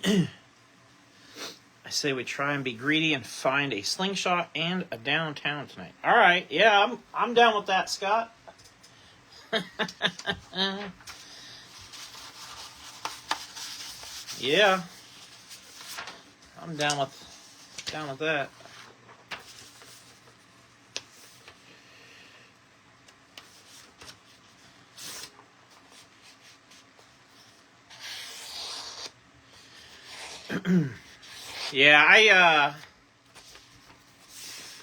I say we try and be greedy and find a slingshot and a downtown tonight. All right, yeah, I'm down with that, Scott. Yeah, I'm down with that. Yeah, I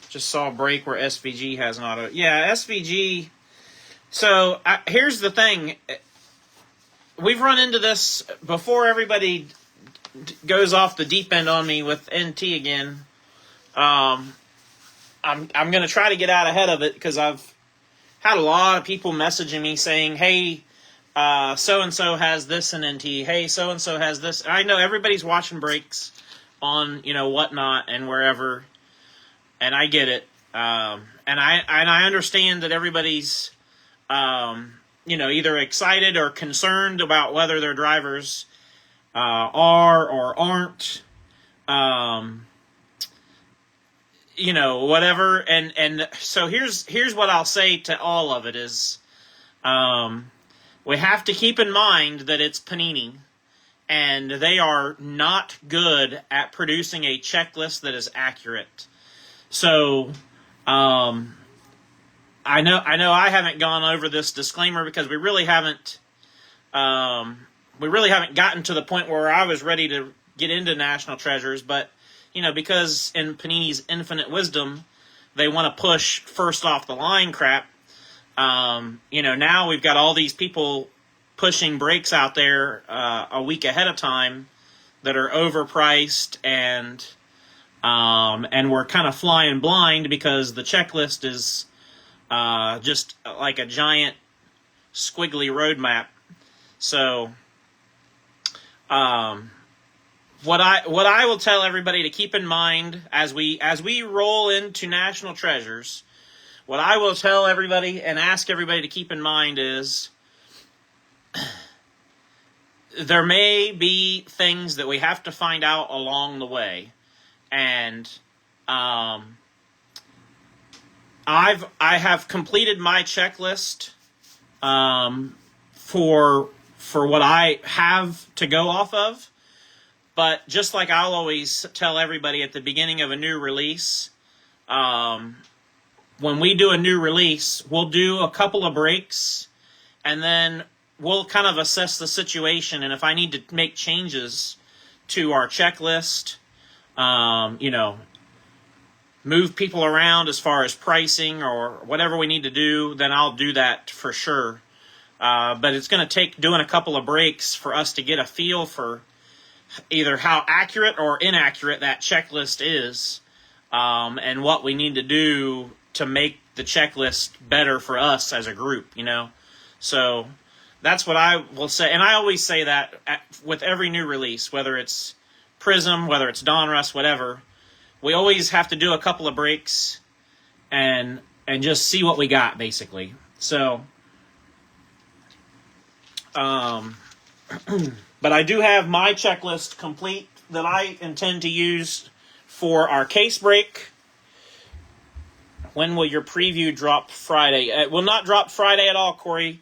just saw a break where SVG has an auto. Yeah, SVG. So here's the thing. We've run into this before. Everybody goes off the deep end on me with NT again. I'm going to try to get out ahead of it because I've had a lot of people messaging me saying, "Hey, so-and-so has this in NT. Hey, so-and-so has this." And I know everybody's watching breaks on, whatnot and wherever, and I get it. And I understand that everybody's, either excited or concerned about whether their drivers are or aren't, whatever. And so here's what I'll say to all of it is, we have to keep in mind that it's Panini, and they are not good at producing a checklist that is accurate. So, I know I haven't gone over this disclaimer because we really haven't gotten to the point where I was ready to get into National Treasures, but because in Panini's infinite wisdom, they want to push first off the line crap. Now we've got all these people pushing breaks out there a week ahead of time that are overpriced, and we're kind of flying blind because the checklist is just like a giant squiggly roadmap. So, what I will tell everybody to keep in mind as we roll into National Treasures, what I will tell everybody and ask everybody to keep in mind is there may be things that we have to find out along the way, and I have completed my checklist for what I have to go off of. But just like I'll always tell everybody at the beginning of a new release, when we do a new release, we'll do a couple of breaks, and then we'll kind of assess the situation. And if I need to make changes to our checklist, move people around as far as pricing or whatever we need to do, then I'll do that for sure. But it's going to take doing a couple of breaks for us to get a feel for either how accurate or inaccurate that checklist is, and what we need to do to make the checklist better for us as a group, So that's what I will say. And I always say that with every new release, whether it's Prism, whether it's Donruss, whatever, we always have to do a couple of breaks and just see what we got, basically. So, but I do have my checklist complete that I intend to use for our case break. When will your preview drop Friday? It will not drop Friday at all, Corey.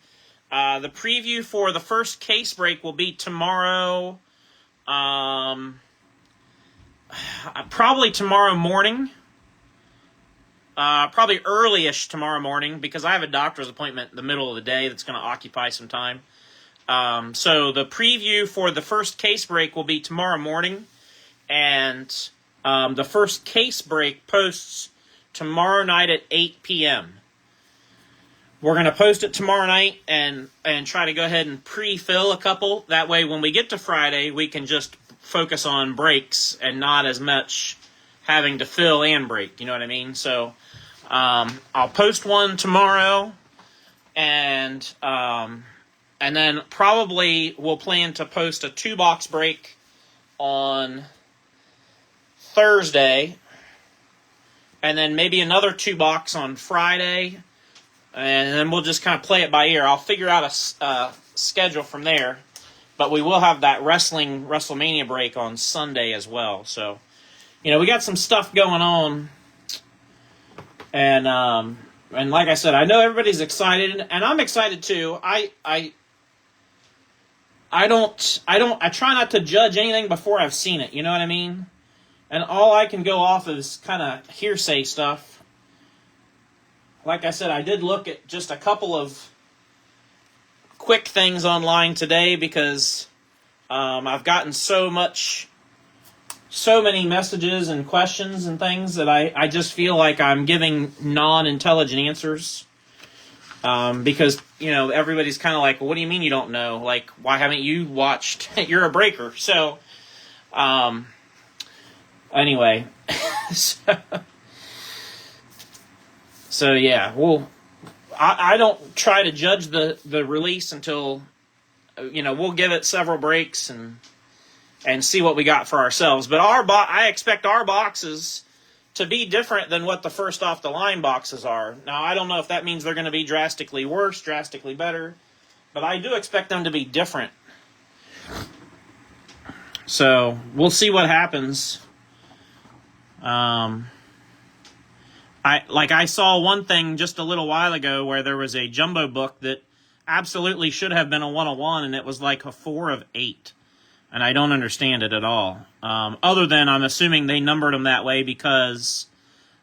The preview for the first case break will be tomorrow. Probably tomorrow morning. Probably early-ish tomorrow morning because I have a doctor's appointment in the middle of the day that's going to occupy some time. So the preview for the first case break will be tomorrow morning, and the first case break posts tomorrow night at 8 p.m. We're going to post it tomorrow night and try to go ahead and pre-fill a couple. That way when we get to Friday, we can just focus on breaks and not as much having to fill and break. You know what I mean? So I'll post one tomorrow, and then probably we'll plan to post a 2-box break on Thursday, and then maybe another 2-box on Friday, and then we'll just kind of play it by ear. I'll figure out a schedule from there. But we will have that wrestling WrestleMania break on Sunday as well. So, we got some stuff going on. And like I said, I know everybody's excited, and I'm excited too. I try not to judge anything before I've seen it. You know what I mean? And all I can go off is kind of hearsay stuff. Like I said, I did look at just a couple of quick things online today because I've gotten so many messages and questions and things that I just feel like I'm giving non-intelligent answers. Because, everybody's kind of like, well, what do you mean you don't know? Like, why haven't you watched? You're a breaker. So, anyway. so yeah, well, I don't try to judge the release until, we'll give it several breaks and see what we got for ourselves. But I expect our boxes to be different than what the first off the line boxes are. Now, I don't know if that means they're going to be drastically worse, drastically better, but I do expect them to be different. So, we'll see what happens. I saw one thing just a little while ago where there was a jumbo book that absolutely should have been a 101, and it was like a 4 of 8. And I don't understand it at all. Other than I'm assuming they numbered them that way because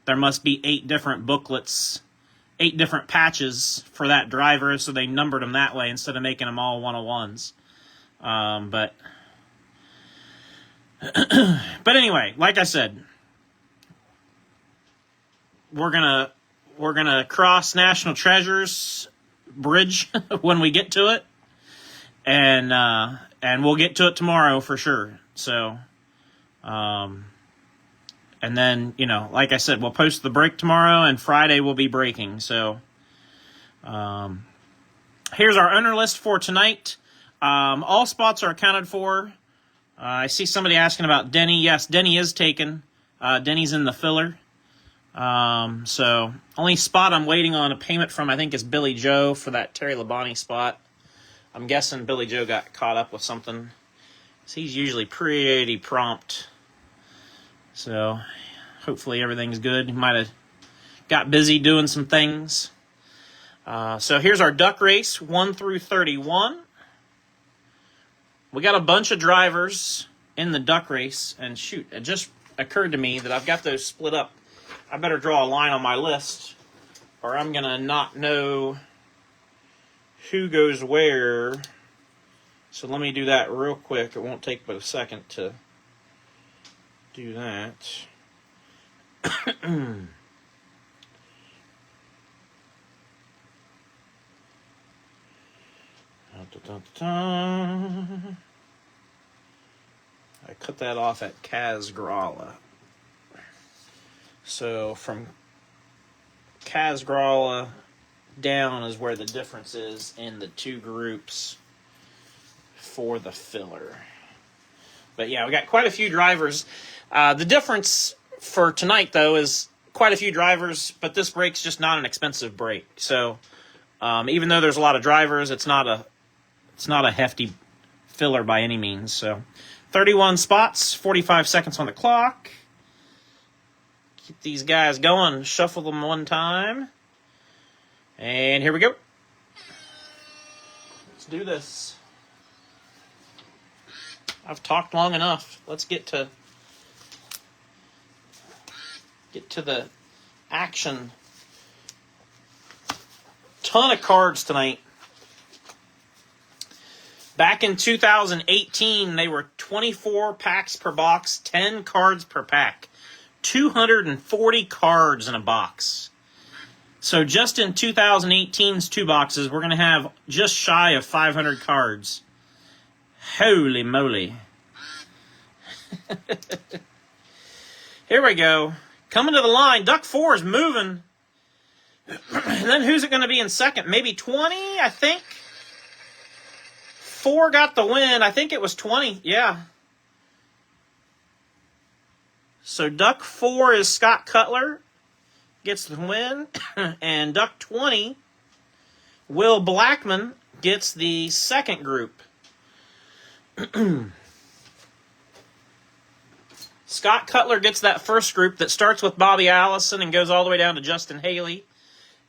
there must be 8 different booklets, 8 different patches for that driver, so they numbered them that way instead of making them all 101s. But anyway, like I said, we're gonna cross National Treasures Bridge when we get to it, and we'll get to it tomorrow for sure. So, and then, like I said, we'll post the break tomorrow, and Friday we'll be breaking. So, here's our owner list for tonight. All spots are accounted for. I see somebody asking about Denny. Yes, Denny is taken. Denny's in the filler. So, only spot I'm waiting on a payment from, I think, is Billy Joe for that Terry Labonte spot. I'm guessing Billy Joe got caught up with something. So he's usually pretty prompt. So hopefully everything's good. He might have got busy doing some things. So here's our duck race, 1 through 31. We got a bunch of drivers in the duck race. And shoot, it just occurred to me that I've got those split up. I better draw a line on my list, or I'm going to not know who goes where. So let me do that real quick. It won't take but a second to do that. I cut that off at Kazgrala. So from Kazgrala down is where the difference is in the two groups for the filler. But yeah, we got quite a few drivers. The difference for tonight, though, is quite a few drivers, but this break's just not an expensive break. So even though there's a lot of drivers, it's not a hefty filler by any means. So 31 spots, 45 seconds on the clock. Keep these guys going. Shuffle them one time. And here we go. Let's do this. I've talked long enough. Let's get to the action. Ton of cards tonight. Back in 2018, they were 24 packs per box, 10 cards per pack. 240 cards in a box. So just in 2018's 2 boxes, we're going to have just shy of 500 cards. Holy moly. Here we go. Coming to the line. Duck 4 is moving. And then who's it going to be in second? Maybe 20, I think. 4 got the win. I think it was 20. Yeah. So Duck 4 is Scott Cutler. Gets the win. And Duck 20, Will Blackman, gets the second group. Scott Cutler gets that first group that starts with Bobby Allison and goes all the way down to Justin Haley.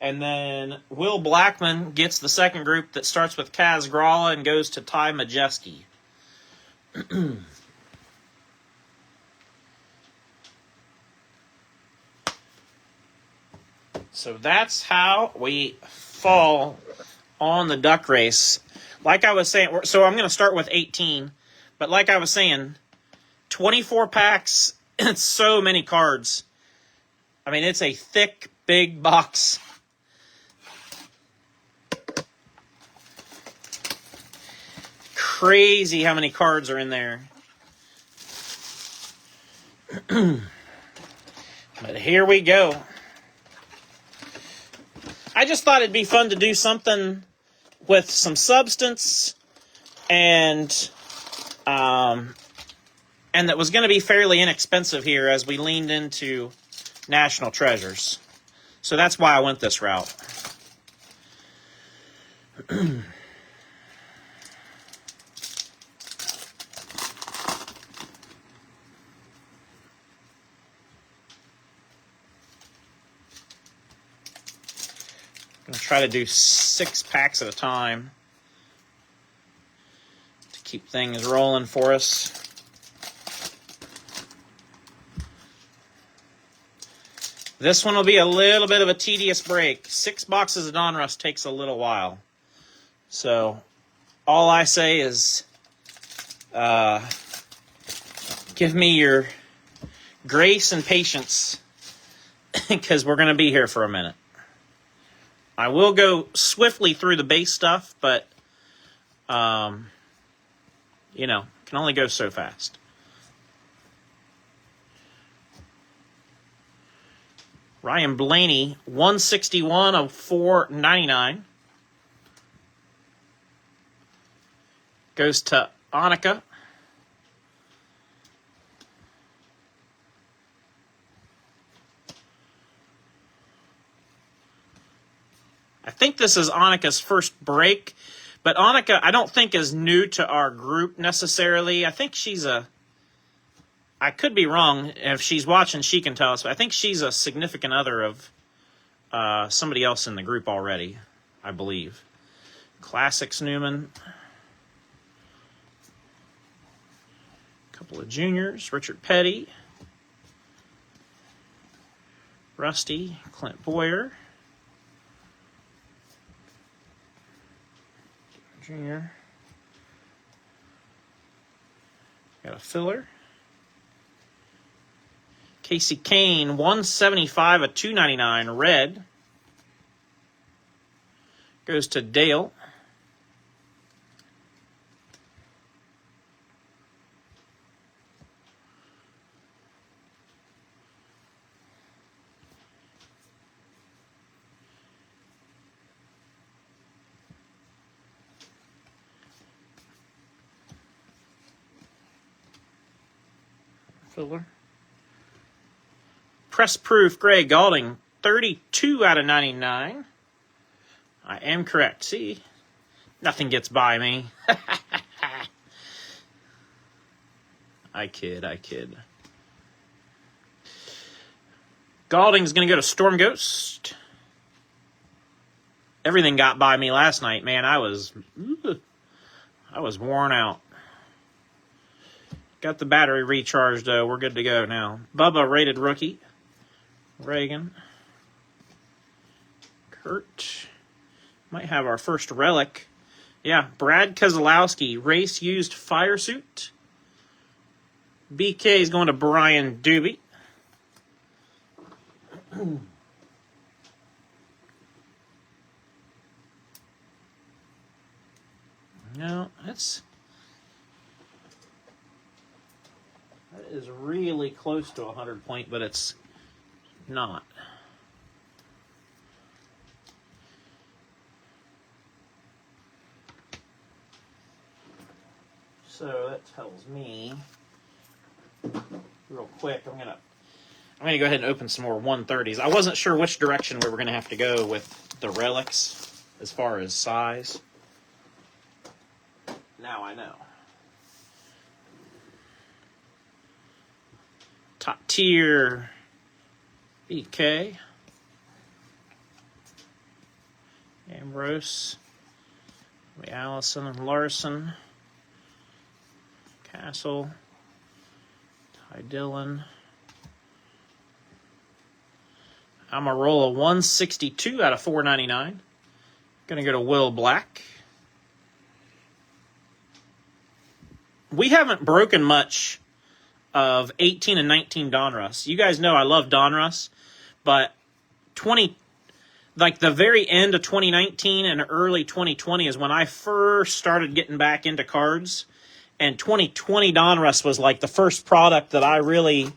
And then Will Blackman gets the second group that starts with Kaz Gralla and goes to Ty Majeski. So that's how we fall on the duck race. Like I was saying, so I'm going to start with 18. But like I was saying, 24 packs, it's so many cards. I mean, it's a thick, big box. Crazy how many cards are in there. But here we go. I just thought it'd be fun to do something with some substance and that was going to be fairly inexpensive here as we leaned into National Treasures. So that's why I went this route. I'm going to try to do 6 packs at a time to keep things rolling for us. This one will be a little bit of a tedious break. 6 boxes of Donruss takes a little while. So all I say is give me your grace and patience because we're going to be here for a minute. I will go swiftly through the base stuff, but, you know, can only go so fast. Ryan Blaney, 161 of 499. Goes to Annika. I think this is Annika's first break, but Annika I don't think is new to our group necessarily. I think she's I could be wrong. If she's watching, she can tell us, but I think she's a significant other of somebody else in the group already, I believe. Classics Newman. A couple of juniors. Richard Petty. Rusty. Clint Boyer. Junior. Got a filler. Casey Kane, 175 of 299, red. Goes to Dale. Filler. Press proof Gray Galding, 32 out of 99. I am correct. See? Nothing gets by me. I kid. Galding's going to go to Storm Ghost. Everything got by me last night, man. I was worn out. Got the battery recharged, though. We're good to go now. Bubba, rated rookie. Reagan. Kurt. Might have our first relic. Yeah, Brad Keselowski. Race used fire suit. BK is going to Brian Doobie. No, that is really close to 100 point, but it's not. So that tells me, real quick, I'm gonna go ahead and open some more 130s. I wasn't sure which direction we were gonna have to go with the relics as far as size. Now I know. Top tier BK. Ambrose. Allison and Larson. Castle. Ty Dillon. Amarola 162 out of 499. Gonna go to Will Black. We haven't broken much of 18 and 19 Donruss. You guys know I love Donruss, but like the very end of 2019 and early 2020 is when I first started getting back into cards. And 2020 Donruss was like the first product that I really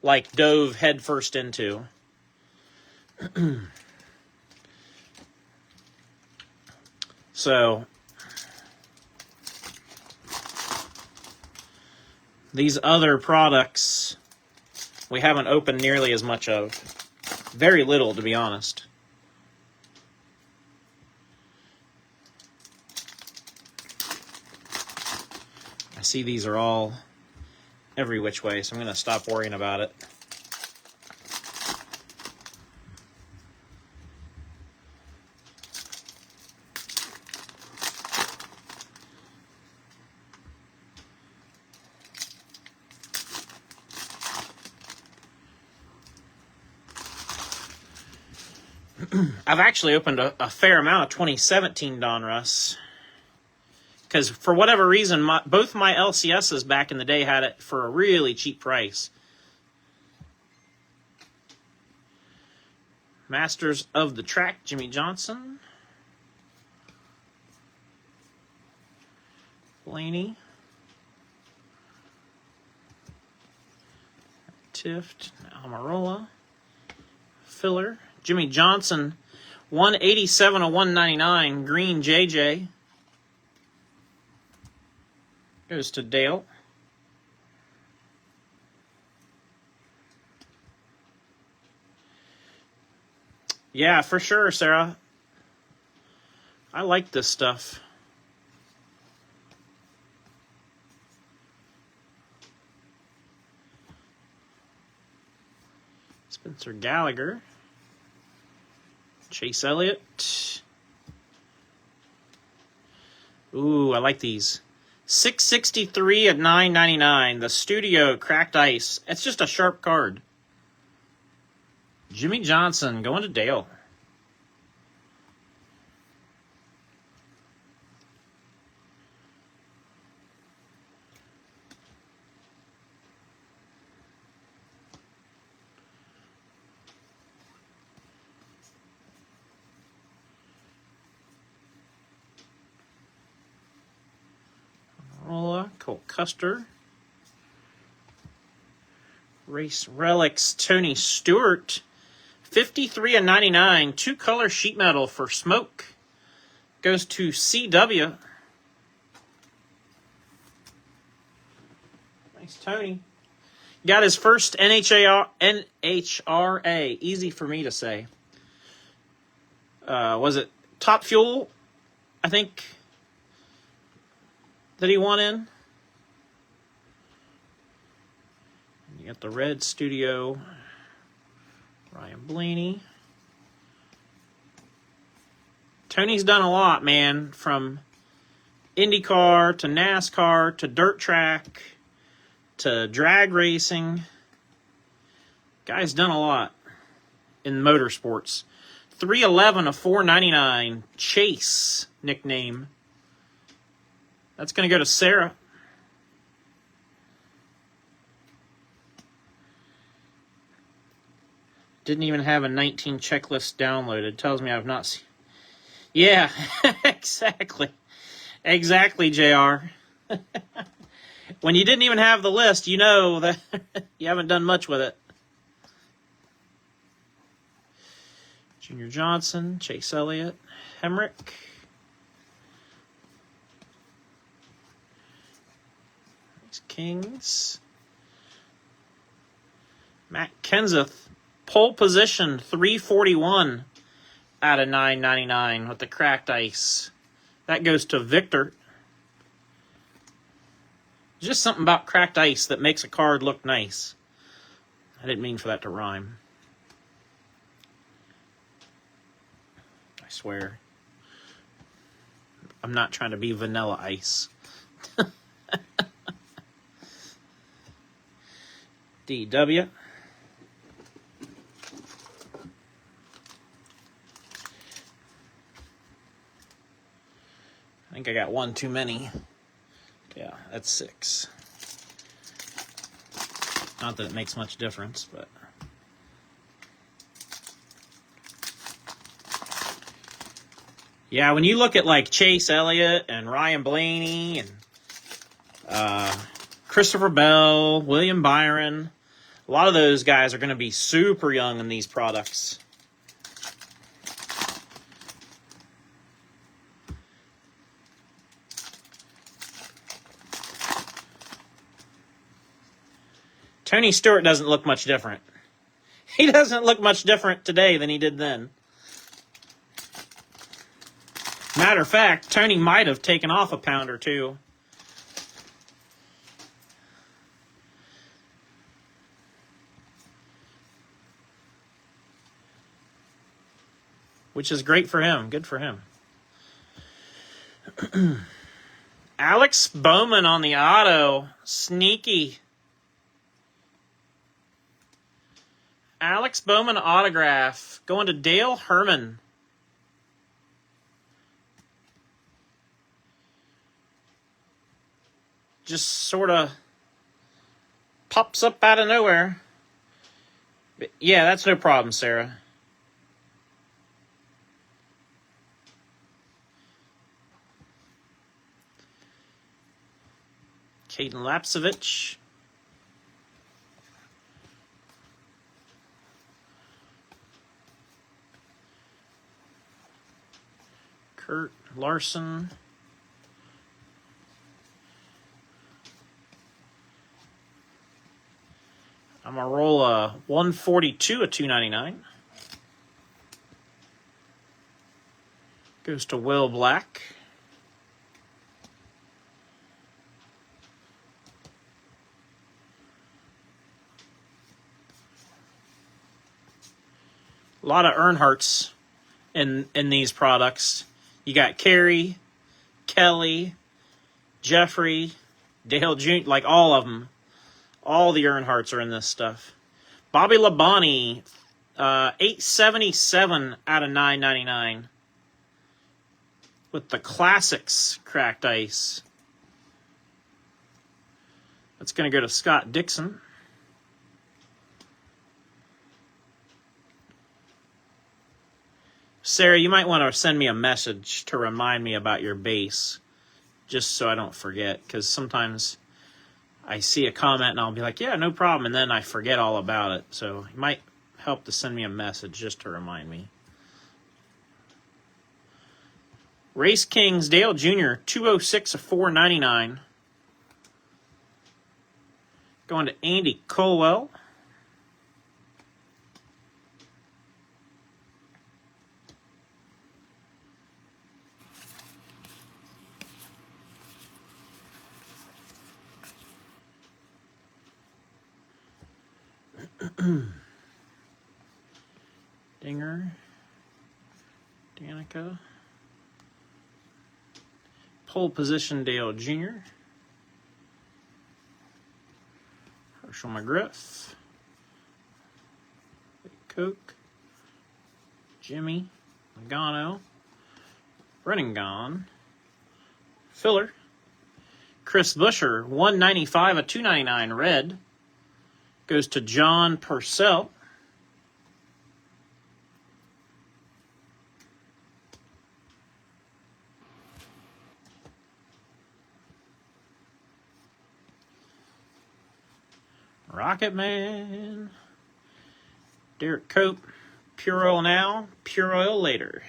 like dove headfirst into. So these other products we haven't opened nearly as much of. Very little, to be honest. I see these are all every which way, so I'm going to stop worrying about it. I've actually opened a fair amount of 2017 Donruss. Because for whatever reason, both my LCSs back in the day had it for a really cheap price. Masters of the Track, Jimmy Johnson. Blaney. Tift, Almirola. Filler. Jimmy Johnson, 187 of 199. Green JJ. Goes to Dale. Yeah, for sure, Sarah. I like this stuff. Spencer Gallagher. Chase Elliott. Ooh, I like these. 663 at 999. The Studio Cracked Ice. It's just a sharp card. Jimmy Johnson going to Dale. Cole Custer. Race Relics, Tony Stewart. 53 of 99. Two-color sheet metal for Smoke. Goes to CW. Nice, Tony. Got his first NHRA. Easy for me to say. Was it Top Fuel? I think that he won in. You got the Red Studio, Ryan Blaney. Tony's done a lot, man, from IndyCar to NASCAR to dirt track to drag racing. Guy's done a lot in motorsports. 311 of 499. Chase, nickname. That's going to go to Sarah. Didn't even have a 19 checklist downloaded. Tells me I've not seen. Yeah, exactly. Exactly, JR. When you didn't even have the list, you know that you haven't done much with it. Junior Johnson, Chase Elliott, Hemrick. Kings. Matt Kenseth, pole position, 341 out of 999 with the cracked ice. That goes to Victor. Just something about cracked ice that makes a card look nice. I didn't mean for that to rhyme. I swear. I'm not trying to be Vanilla Ice. DW. I think I got one too many. Yeah, that's 6. Not that it makes much difference, but... Yeah, when you look at like Chase Elliott and Ryan Blaney and Christopher Bell, William Byron, a lot of those guys are going to be super young in these products. Tony Stewart doesn't look much different. He doesn't look much different today than he did then. Matter of fact, Tony might have taken off a pound or 2. Which is great for him. Good for him. Alex Bowman on the auto. Sneaky. Alex Bowman autograph. Going to Dale Herman. Just sort of pops up out of nowhere. But yeah, that's no problem, Sarah. Caden Lapsevich. Kurt Larson. I'm going to roll a 142 of 299. Goes to Will Black. A lot of Earnhardts in these products. You got Carey, Kelly, Jeffrey, Dale Jr., like all of them. All the Earnhardts are in this stuff. Bobby Labonte, 877 out of 999. With the Classics cracked ice. That's going to go to Scott Dixon. Sarah, you might want to send me a message to remind me about your base, just so I don't forget, because sometimes I see a comment and I'll be like, yeah, no problem, and then I forget all about it. So it might help to send me a message just to remind me. Race Kings Dale Jr., 206 of 499. Going to Andy Colwell. Dinger, Danica, pole position Dale Jr., Herschel McGriff, Coke, Jimmy, Magano, Brenningon, Filler, Chris Buescher, 195 of 299 red, goes to John Purcell. Rocket Man. Derek Cope. Pure oil now, pure oil later.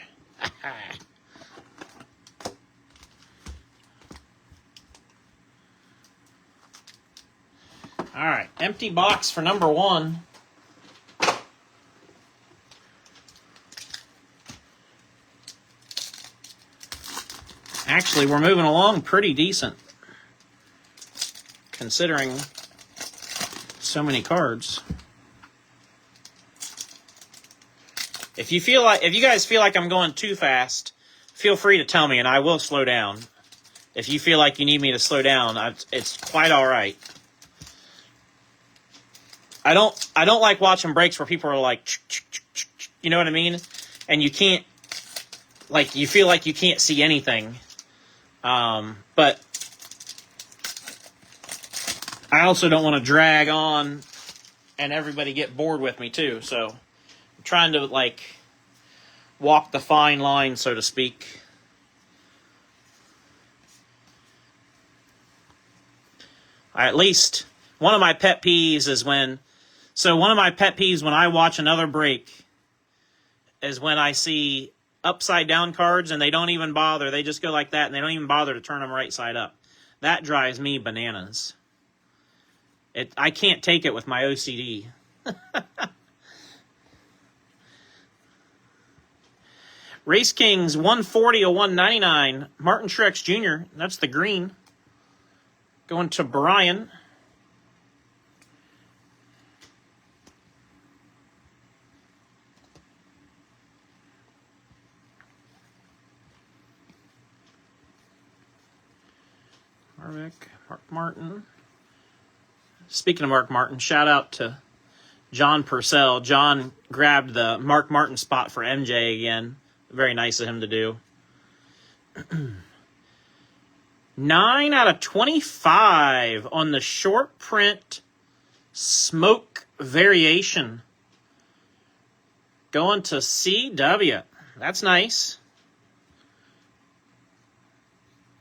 All right, empty box for number 1. Actually, we're moving along pretty decent, considering so many cards. If you guys feel like I'm going too fast, feel free to tell me, and I will slow down. If you feel like you need me to slow down, it's quite all right. I don't like watching breaks where people are like, you know what I mean? And you can't, like, you feel like you can't see anything. But I also don't want to drag on and everybody get bored with me too. So I'm trying to, like, walk the fine line, so to speak. At least one of my pet peeves is when I watch another break is when I see upside down cards and they don't even bother. They just go like that and they don't even bother to turn them right side up. That drives me bananas. I can't take it with my OCD. Race Kings 140 of 199. Martin Truex Jr. That's the green. Going to Brian. Mark Martin. Speaking of Mark Martin, shout out to John Purcell. John grabbed the Mark Martin spot for MJ again. Very nice of him to do. 9 out of 25 on the short print smoke variation. Going to CW. That's nice.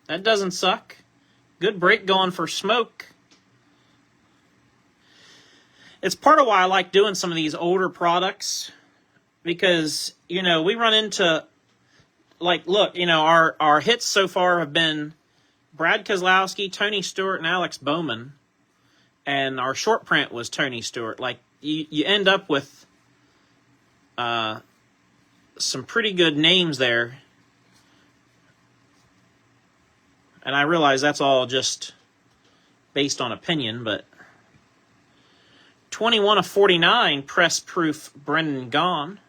That doesn't suck. Good break going for smoke. It's part of why I like doing some of these older products. Because, you know, we run into, like, look, you know, our hits so far have been Brad Keselowski, Tony Stewart, and Alex Bowman. And our short print was Tony Stewart. Like, you end up with some pretty good names there. And I realize that's all just based on opinion, but 21 of 49, press proof Brendan Gaughan.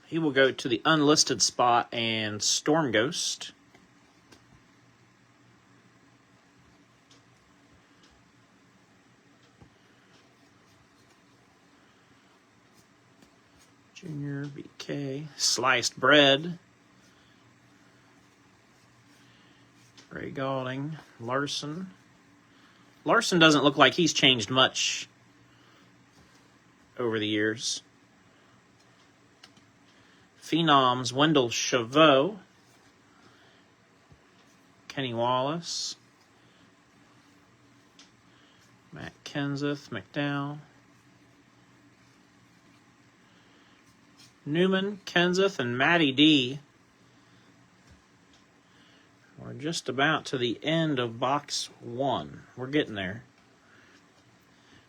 He will go to the unlisted spot and Storm Ghost. Junior, BK, Sliced Bread. Ray Goulding, Larson. Larson doesn't look like he's changed much over the years. Phenoms, Wendell Chavot. Kenny Wallace. Matt Kenseth, McDowell. Newman, Kenseth, and Matty D. We're just about to the end of box 1. We're getting there.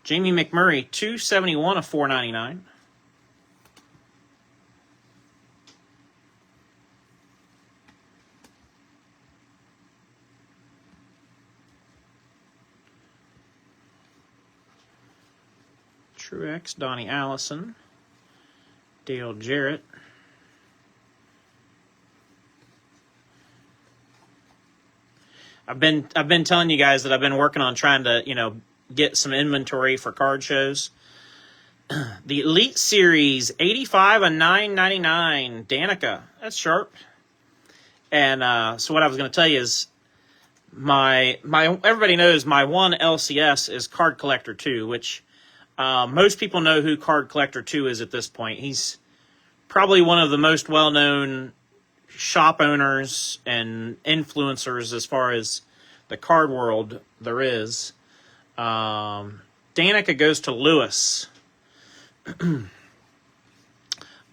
Jamie McMurray, 271 of 499. Truex, Donnie Allison. Dale Jarrett. I've been telling you guys that I've been working on trying to, you know, get some inventory for card shows. The Elite Series, 85 of 999, Danica. That's sharp. And so what I was going to tell you is my everybody knows my one LCS is Card Collector 2, which most people know who Card Collector 2 is at this point. He's probably one of the most well-known shop owners and influencers as far as the card world there is. Danica goes to Lewis.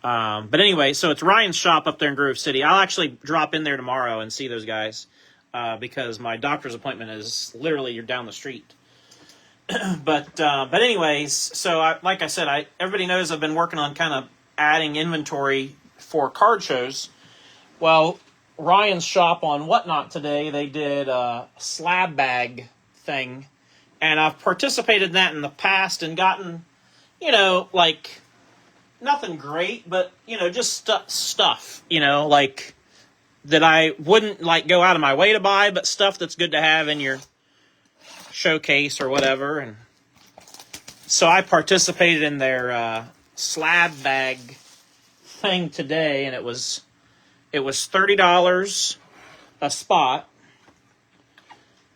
But anyway, so it's Ryan's shop up there in Grove City. I'll actually drop in there tomorrow and see those guys because my doctor's appointment is literally you're down the street. But anyways, so like I said, everybody knows I've been working on kind of adding inventory for card shows. Well, Ryan's shop on Whatnot today, they did a slab bag thing, and I've participated in that in the past and gotten like nothing great, but just stuff, like that I wouldn't like go out of my way to buy, but stuff that's good to have in your showcase or whatever. And so I participated in their slab bag thing today, and it was $30 a spot,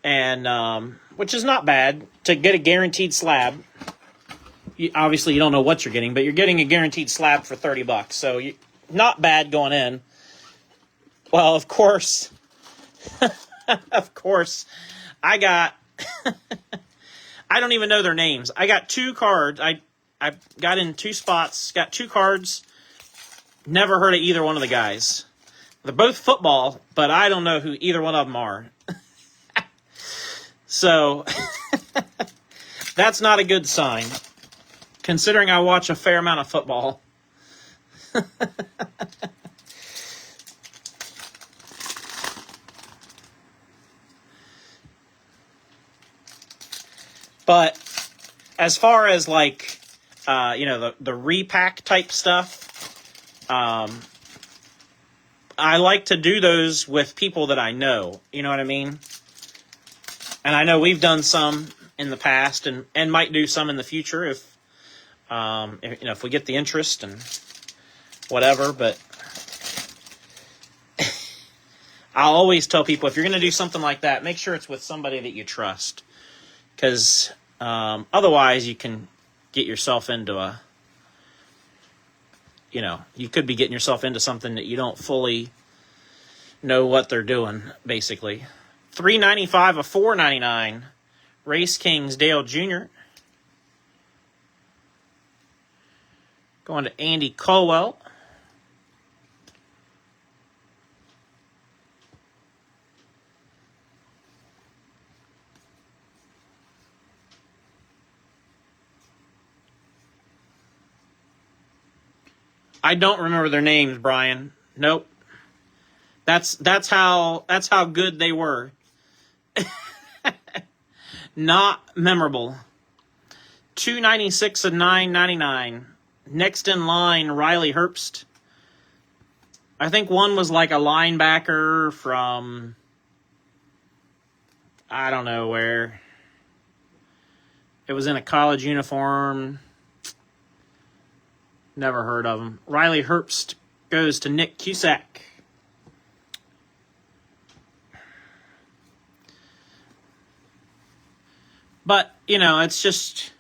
and which is not bad to get a guaranteed slab. Obviously, you don't know what you're getting, but you're getting a guaranteed slab for $30, so not bad going in. Well, of course, I got. I don't even know their names. I got 2 cards. I got in 2 spots. Got 2 cards. Never heard of either one of the guys. They're both football, but I don't know who either one of them are. So that's not a good sign, considering I watch a fair amount of football. But as far as like, the repack type stuff, I like to do those with people that I know. You know what I mean? And I know we've done some in the past, and might do some in the future if we get the interest and whatever. But I'll always tell people, if you're going to do something like that, make sure it's with somebody that you trust. Because otherwise you can get yourself into you could be getting yourself into something that you don't fully know what they're doing, basically. $3.95 of $4.99. Race Kings Dale Jr. Going to Andy Colwell. I don't remember their names, Brian. Nope. That's how good they were. Not memorable. $2.96 and $9.99. Next in line, Riley Herbst. I think one was like a linebacker from I don't know where. It was in a college uniform. Never heard of him. Riley Herbst goes to Nick Cusack. But, it's just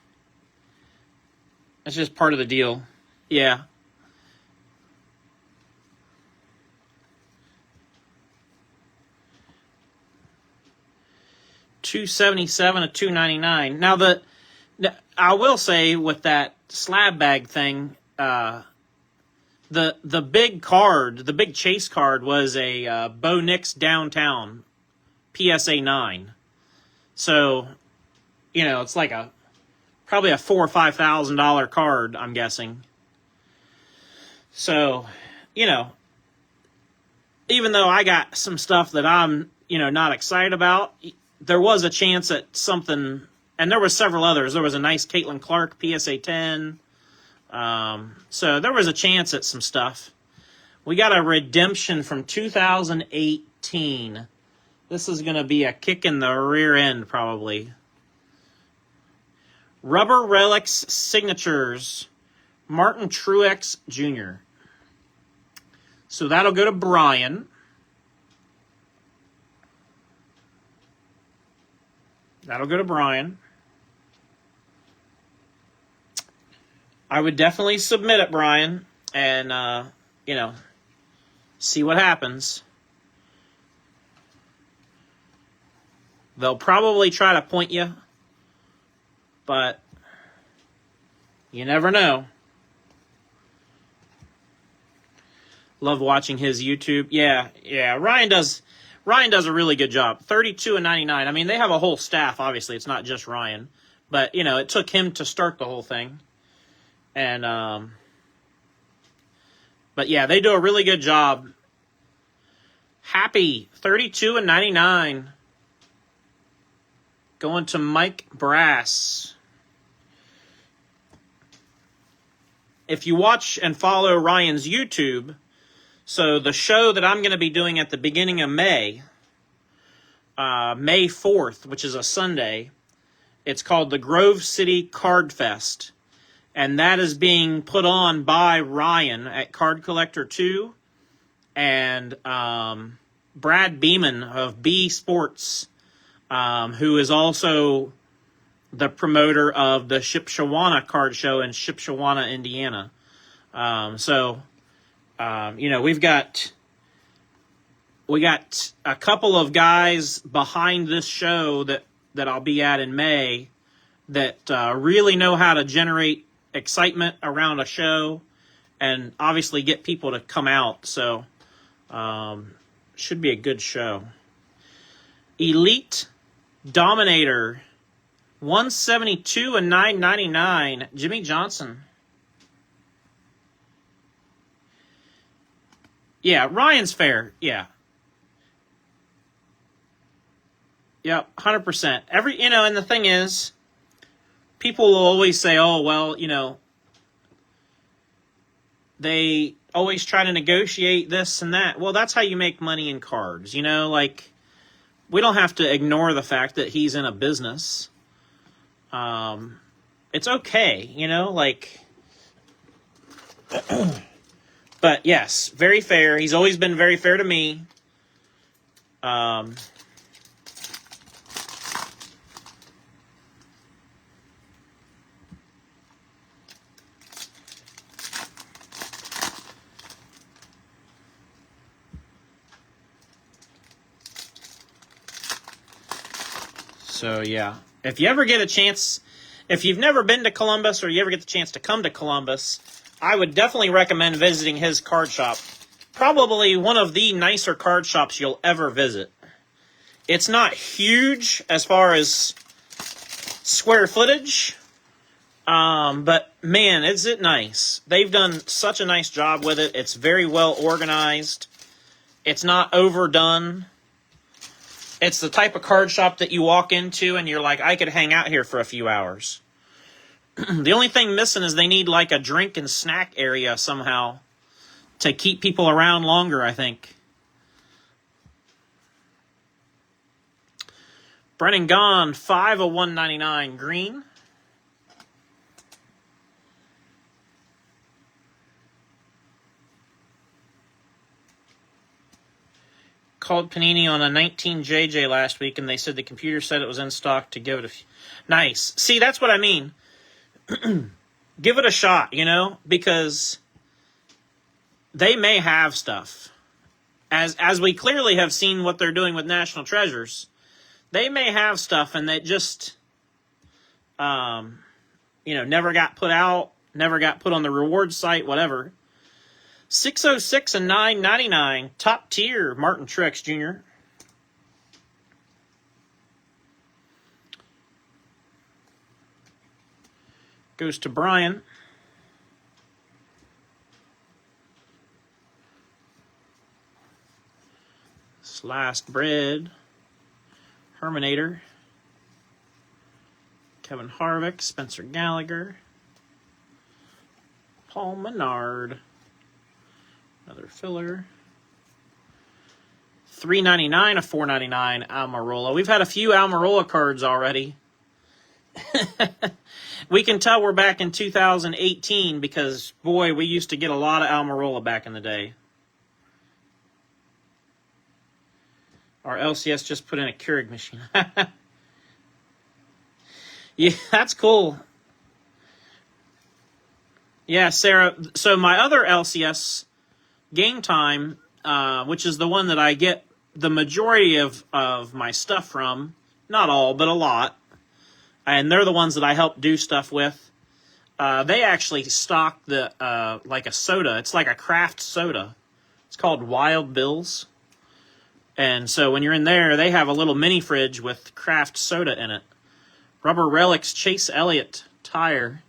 part of the deal. Yeah. $2.77 to $2.99. Now I will say with that slab bag thing, the big card, the big chase card was a Bo Nix Downtown PSA 9. So, it's like probably a $4,000 or $5,000 card, I'm guessing. So, even though I got some stuff that I'm, not excited about, there was a chance at something, and there were several others. There was a nice Caitlin Clark PSA 10. So there was a chance at some stuff. We got a redemption from 2018. This is going to be a kick in the rear end, probably. Rubber Relics Signatures, Martin Truex Jr. So that'll go to Brian. I would definitely submit it, Brian, and, see what happens. They'll probably try to point you, but you never know. Love watching his YouTube. Yeah, Ryan does a really good job. $32 and $99. I mean, they have a whole staff, obviously. It's not just Ryan. But, it took him to start the whole thing. And, but yeah, they do a really good job. Happy, $32 and $99. Going to Mike Brass. if you watch and follow Ryan's YouTube, so the show that I'm going to be doing at the beginning of May, May 4th, which is a Sunday, it's called the Grove City Card Fest. And that is being put on by Ryan at Card Collector 2 and Brad Beeman of B Sports, who is also the promoter of the Shipshawana card show in Shipshawana, Indiana. We got a couple of guys behind this show that I'll be at in May that really know how to generate excitement around a show and obviously get people to come out. So should be a good show. Elite Dominator 172 and 999 Jimmy Johnson. Yeah, Ryan's fair. Yeah. Yep, 100%. And the thing is, people will always say, oh, well, they always try to negotiate this and that. Well, that's how you make money in cards. We don't have to ignore the fact that he's in a business. It's okay, but yes, very fair. He's always been very fair to me. So, yeah, if you ever get a chance, if you've never been to Columbus or you ever get the chance to come to Columbus, I would definitely recommend visiting his card shop. Probably one of the nicer card shops you'll ever visit. It's not huge as far as square footage, but, man, is it nice. They've done such a nice job with it. It's very well organized. It's not overdone. It's the type of card shop that you walk into and you're like, I could hang out here for a few hours. The only thing missing is they need like a drink and snack area somehow to keep people around longer, I think. Brennan Gaughan, 5 of 199, green. Called Panini on a 19 JJ last week, and they said the computer said it was in stock to give it a nice. See, that's what I mean. Give it a shot, because they may have stuff. As we clearly have seen what they're doing with National Treasures, they may have stuff, and that just, never got put out, never got put on the reward site, whatever. 606 and 999, top tier, Martin Truex Jr. Goes to Brian. Sliced bread. Herminator. Kevin Harvick, Spencer Gallagher. Paul Menard. Another filler. $3.99, a $4.99 Almirola. We've had a few Almirola cards already. We can tell we're back in 2018 because, boy, we used to get a lot of Almirola back in the day. Our LCS just put in a Keurig machine. Yeah, that's cool. Yeah, Sarah. So my other LCS, Game Time, which is the one that I get the majority of my stuff from, not all, but a lot, and they're the ones that I help do stuff with. They actually stock the like a soda. It's like a craft soda. It's called Wild Bill's. And so when you're in there, they have a little mini fridge with craft soda in it. Rubber Relics, Chase Elliott, tire.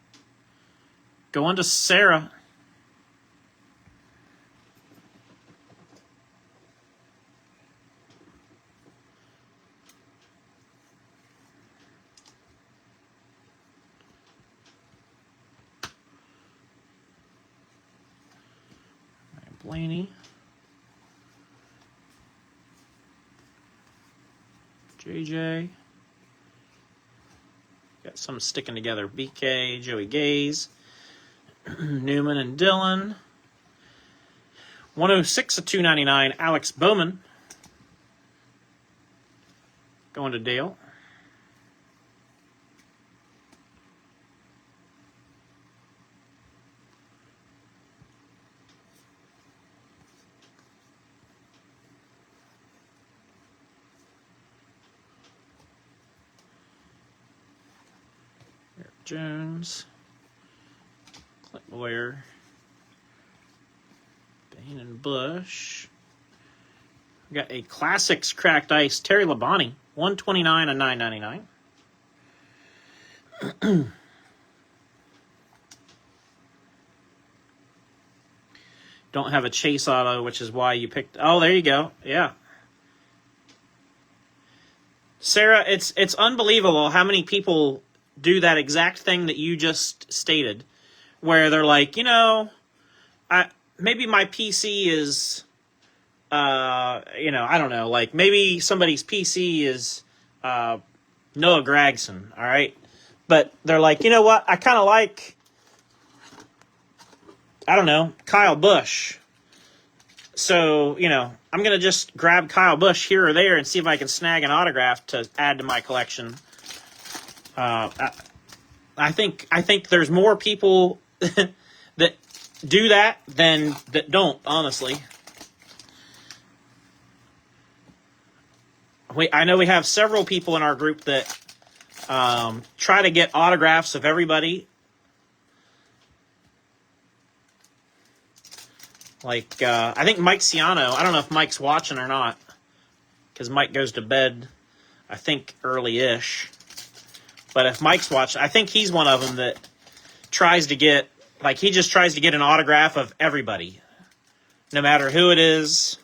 Going to Sarah. Blaney. JJ. Got some sticking together. BK, Joey Gaze, Newman and Dillon. 106 of 299, Alex Bowman. Going to Dale. Jones, Clint Boyer, Bain and Bush. We got a Classics Cracked Ice, Terry Labonte, 129 and 999. Don't have a Chase auto, which is why you picked. Oh, there you go. Yeah. Sarah, it's unbelievable how many people do that exact thing that you just stated, where they're like, maybe my PC is, I don't know, like maybe somebody's PC is Noah Gragson, all right? But they're like, you know what, I kind of like, I don't know, Kyle Busch. So, I'm going to just grab Kyle Busch here or there and see if I can snag an autograph to add to my collection. I think there's more people that do that than that don't, honestly. I know we have several people in our group that try to get autographs of everybody. Like, I think Mike Ciano, I don't know if Mike's watching or not, because Mike goes to bed, I think, early-ish. But if Mike's watching, I think he's one of them that tries to get, he just tries to get an autograph of everybody, no matter who it is.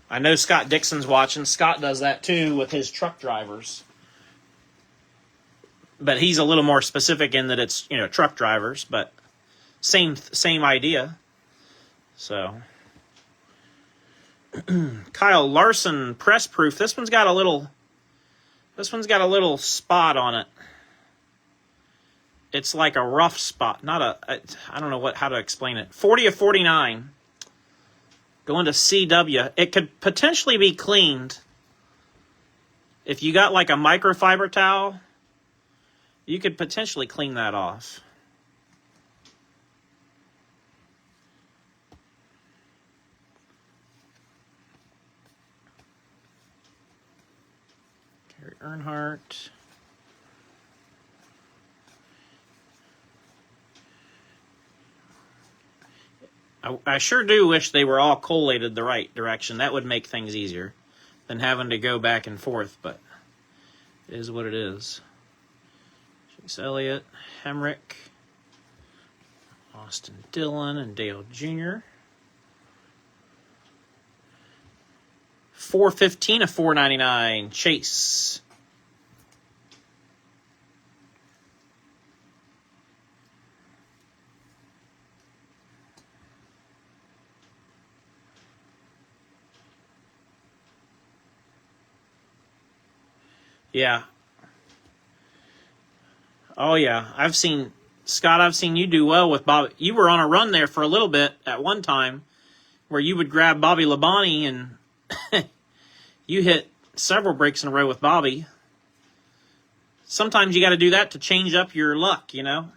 I know Scott Dixon's watching. Scott does that too with his truck drivers. But he's a little more specific in that it's, truck drivers, but same idea. So, Kyle Larson press proof. This one's got a little spot on it. It's like a rough spot, I don't know how to explain it. 40 of 49. Going to CW. It could potentially be cleaned. If you got like a microfiber towel, you could potentially clean that off. Gary Earnhardt. I sure do wish they were all collated the right direction. That would make things easier than having to go back and forth, but it is what it is. Chase Elliott, Hemrick, Austin Dillon, and Dale Jr. 415 of 499, Chase. Yeah. Oh, yeah. I've seen you do well with Bobby. You were on a run there for a little bit at one time where you would grab Bobby Labonte and you hit several breaks in a row with Bobby. Sometimes you got to do that to change up your luck, There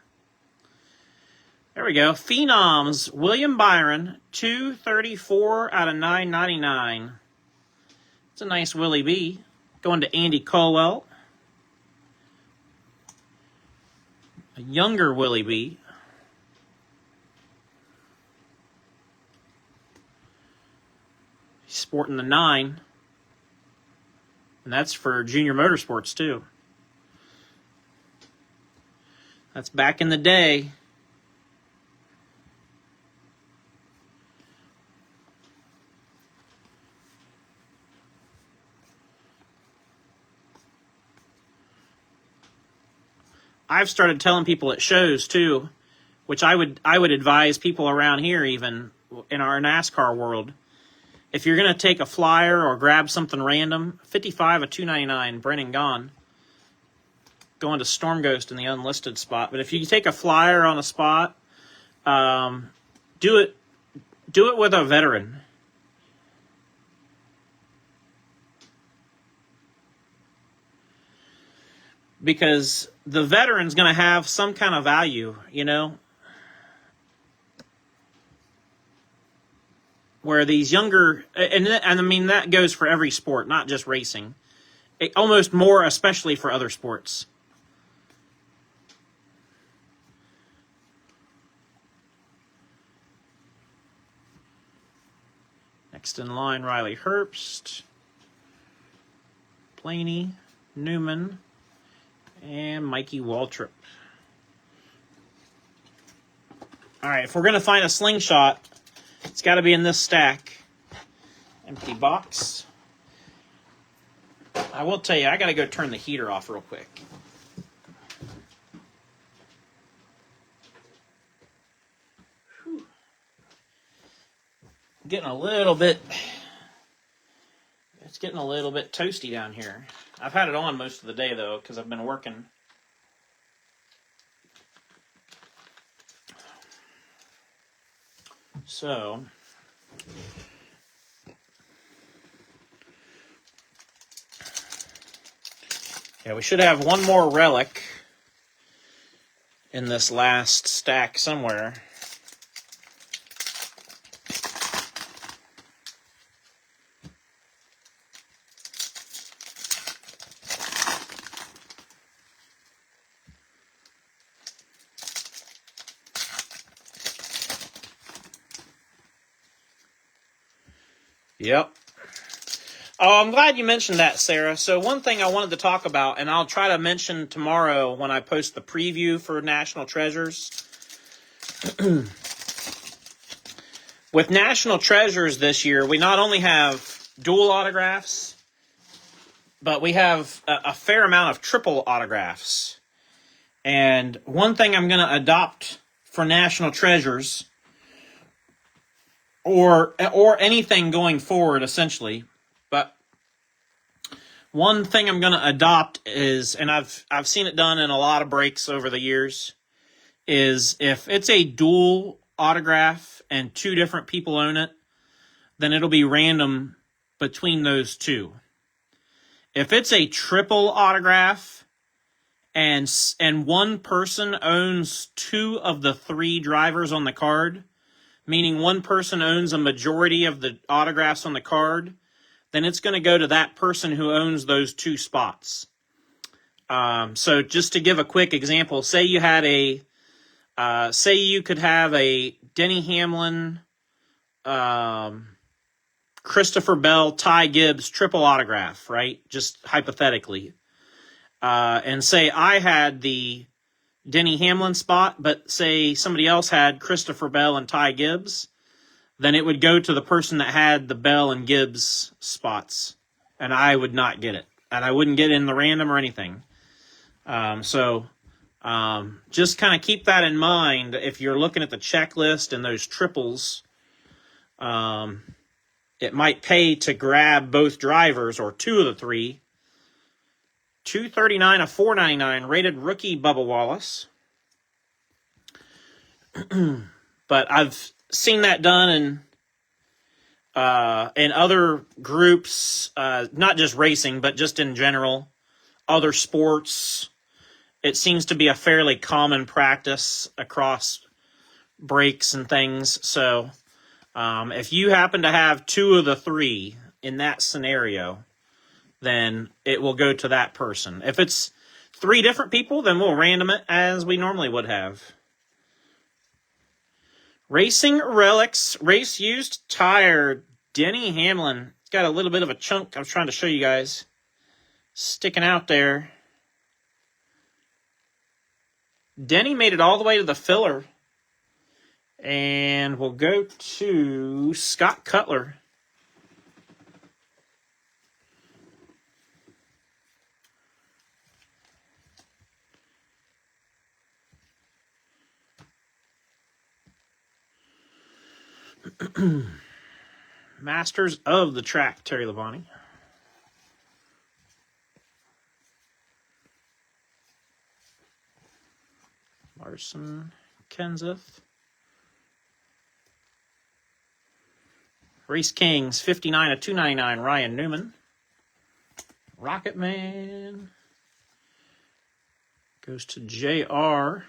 we go. Phenoms, William Byron, 234 out of 999. It's a nice Willie B. Going to Andy Colwell. A younger Willie B. He's sporting the 9. And that's for Junior Motorsports, too. That's back in the day. I've started telling people at shows too, which I would advise people around here, even in our NASCAR world. If you're going to take a flyer or grab something random, 55 of 299, Brennan gone. Going to Storm Ghost in the unlisted spot. But if you take a flyer on a spot, do it with a veteran. Because the veteran's going to have some kind of value, you know? Where these younger, and I mean, that goes for every sport, not just racing. Almost more, especially for other sports. Next in line, Riley Herbst, Blaney, Newman, and Mikey Waltrip. All right, if we're going to find a slingshot, it's got to be in this stack. Empty box. I will tell you, I got to go turn the heater off real quick. Whew. Getting a little bit... It's getting a little bit toasty down here. I've had it on most of the day, though, because I've been working. So, yeah, we should have one more relic in this last stack somewhere. Yep. Oh, I'm glad you mentioned that, Sarah. So one thing I wanted to talk about, and I'll try to mention tomorrow when I post the preview for National Treasures. With National Treasures this year, we not only have dual autographs, but we have a fair amount of triple autographs. And one thing I'm going to adopt for National Treasures, or anything going forward, essentially. But one thing I'm going to adopt is, and I've seen it done in a lot of breaks over the years, is if it's a dual autograph and two different people own it, then it'll be random between those two. If it's a triple autograph and one person owns two of the three drivers on the card, meaning one person owns a majority of the autographs on the card, then it's going to go to that person who owns those two spots. So just to give a quick example, say you could have a Denny Hamlin, Christopher Bell, Ty Gibbs triple autograph, right? Just hypothetically. And say I had the Denny Hamlin spot, but say somebody else had Christopher Bell and Ty Gibbs, then it would go to the person that had the Bell and Gibbs spots, and I would not get it. And I wouldn't get it in the random or anything. So just kind of keep that in mind if you're looking at the checklist and those triples. It might pay to grab both drivers or two of the three. 239 of 499, rated rookie Bubba Wallace. But I've seen that done in other groups, not just racing, but just in general, other sports. It seems to be a fairly common practice across breaks and things. So if you happen to have two of the three in that scenario, then it will go to that person. If it's three different people, then we'll random it as we normally would have. Racing Relics, race used tire, Denny Hamlin. It's got a little bit of a chunk I was trying to show you guys sticking out there. Denny made it all the way to the filler. And we'll go to Scott Cutler. Masters of the Track, Terry Labonte. Larson, Kenseth. Race Kings, 59 of 299, Ryan Newman. Rocket Man goes to JR.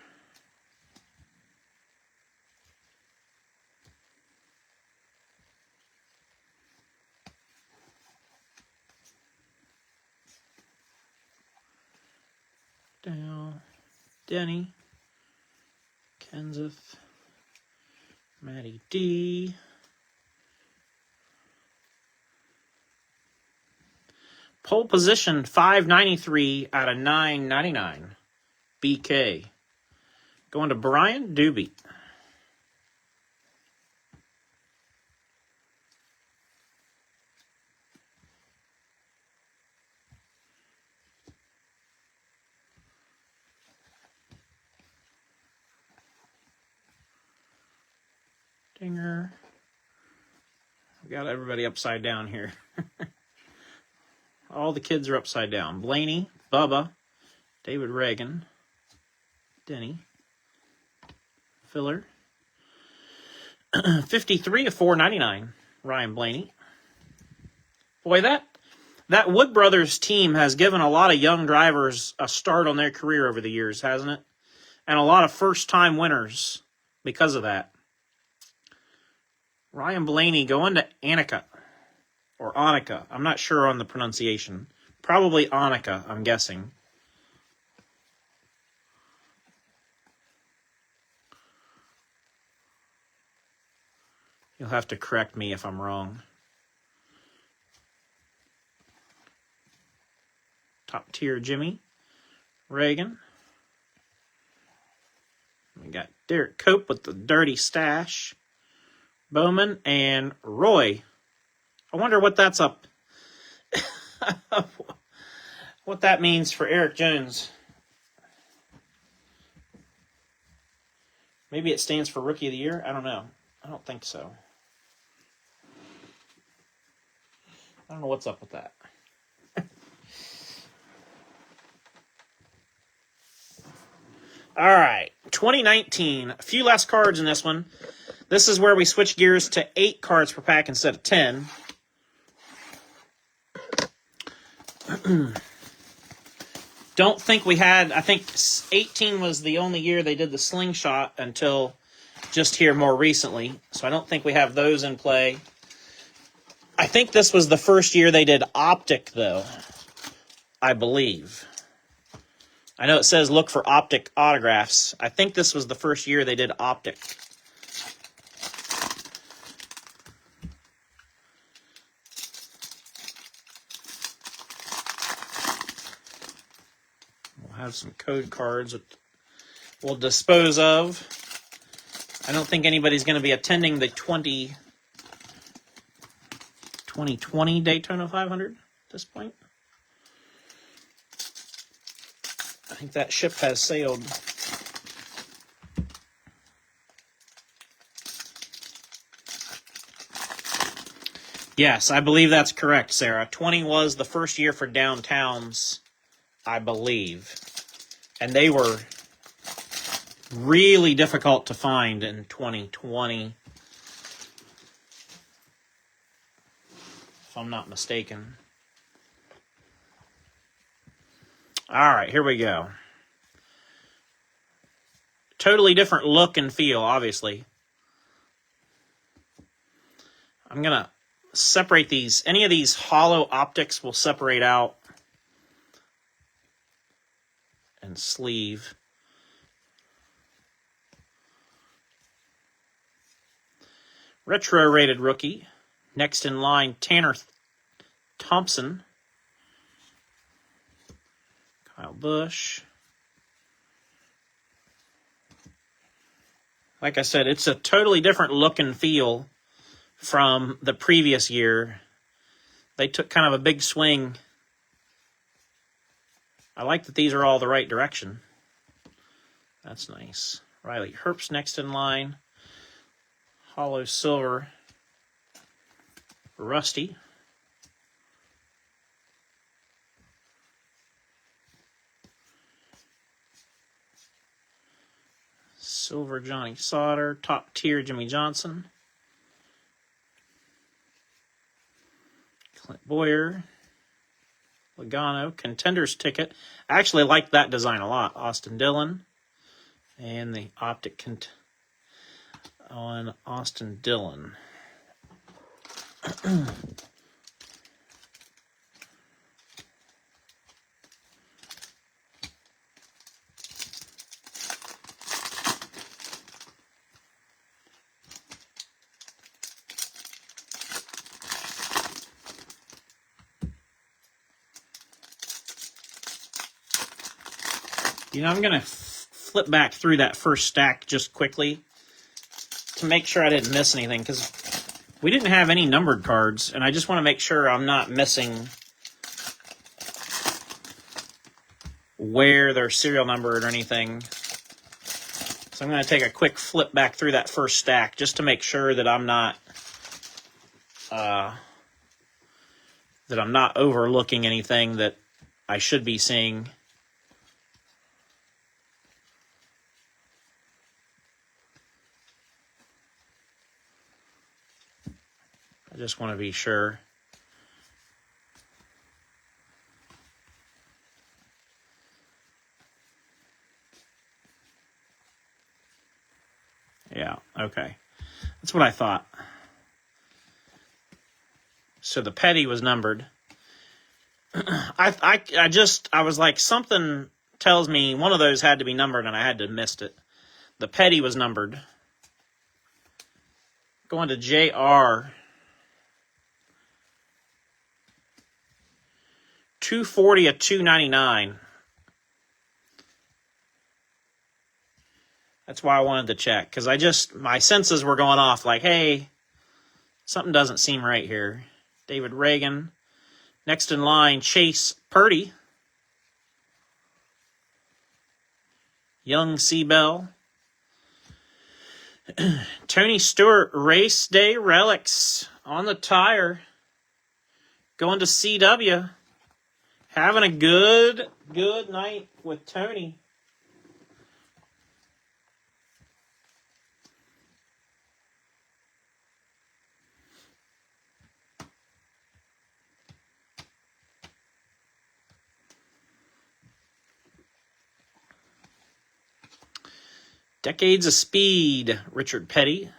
Down, Denny, Kenseth, Matty D. Pole position, 593 out of 999. BK. Going to Brian Doobie. Dinger. We got everybody upside down here. All the kids are upside down. Blaney, Bubba, David Reagan, Denny, Filler. 53 of 499, Ryan Blaney. Boy, that Wood Brothers team has given a lot of young drivers a start on their career over the years, hasn't it? And a lot of first-time winners because of that. Ryan Blaney going to Annika. Or Annika. I'm not sure on the pronunciation. Probably Annika, I'm guessing. You'll have to correct me if I'm wrong. Top tier Jimmy. Reagan. We got Derek Cope with the dirty stash. Bowman and Roy. I wonder what that's up. What that means for Eric Jones. Maybe it stands for Rookie of the Year? I don't know. I don't think so. I don't know what's up with that. All right. 2019. A few less cards in this one. This is where we switch gears to 8 cards per pack instead of 10. Don't think we had, I think 18 was the only year they did the slingshot until just here more recently. So I don't think we have those in play. I think this was the first year they did optic, though, I believe. I know it says look for optic autographs. I think this was the first year they did optic. Have some code cards that we'll dispose of. I don't think anybody's going to be attending the 2020 Daytona 500 at this point. I think that ship has sailed. Yes, I believe that's correct, Sarah. 20 was the first year for downtowns, I believe. And they were really difficult to find in 2020, if I'm not mistaken. All right, here we go. Totally different look and feel, obviously. I'm going to separate these. Any of these hollow optics will separate out. And sleeve. Retro rated rookie. Next in line, Tanner Thompson. Kyle Busch. Like I said, it's a totally different look and feel from the previous year. They took kind of a big swing. I like that these are all the right direction. That's nice. Riley Herbst next in line. Hollow silver, Rusty. Silver Johnny Sauter, top tier Jimmy Johnson. Clint Boyer. Logano, Contenders ticket. I actually like that design a lot. Austin Dillon. And the optic on Austin Dillon. You know, I'm going to flip back through that first stack just quickly to make sure I didn't miss anything, because we didn't have any numbered cards, and I just want to make sure I'm not missing where they're serial numbered or anything. So I'm going to take a quick flip back through that first stack just to make sure that I'm not overlooking anything that I should be seeing. I just want to be sure. Yeah, okay. That's what I thought. So the Petty was numbered. I was like, something tells me one of those had to be numbered and I had to have missed it. The Petty was numbered. Going to JR. 240 of 299. That's why I wanted to check, because my senses were going off like, hey, something doesn't seem right here. David Reagan. Next in line, Chase Purdy. Young Seabell. Tony Stewart, race day relics on the tire. Going to CW. Having a good night with Tony. Decades of Speed, Richard Petty.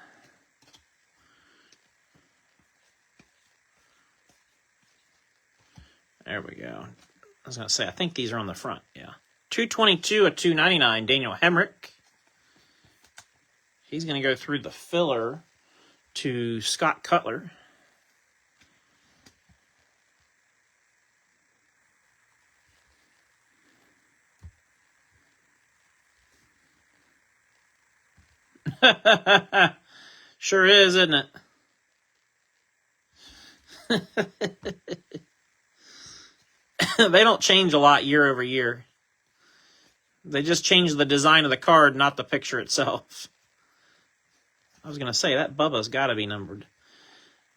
There we go. I was going to say, I think these are on the front. Yeah. 222 of 299, Daniel Hemrick. He's going to go through the filler to Scott Cutler. Sure is, isn't it? They don't change a lot year over year. They just change the design of the card, not the picture itself. I was going to say, that Bubba's got to be numbered.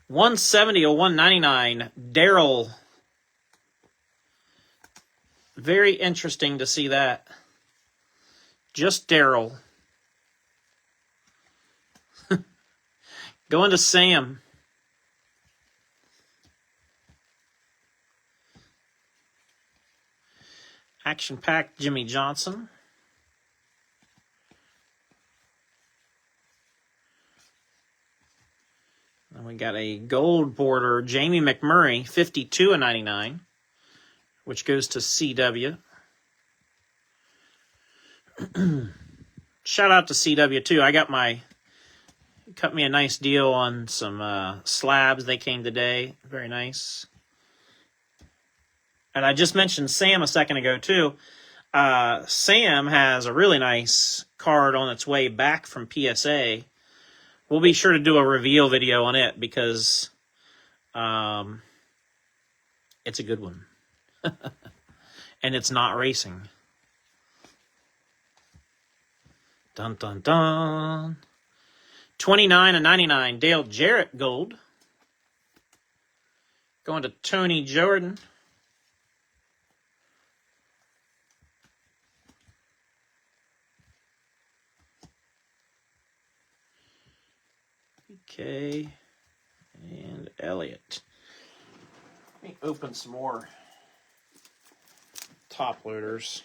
170 or 199, Daryl. Very interesting to see that. Just Daryl. Going to Sam. Action-packed Jimmy Johnson. And we got a gold border Jamie McMurray, 52 of 99, which goes to CW. Shout out to CW too. Cut me a nice deal on some slabs. They came today. Very nice. And I just mentioned Sam a second ago, too. Sam has a really nice card on its way back from PSA. We'll be sure to do a reveal video on it because it's a good one. And it's not racing. Dun, dun, dun. 29/99, Dale Jarrett gold. Going to Tony Jordan. Okay. And Elliott. Let me open some more top loaders.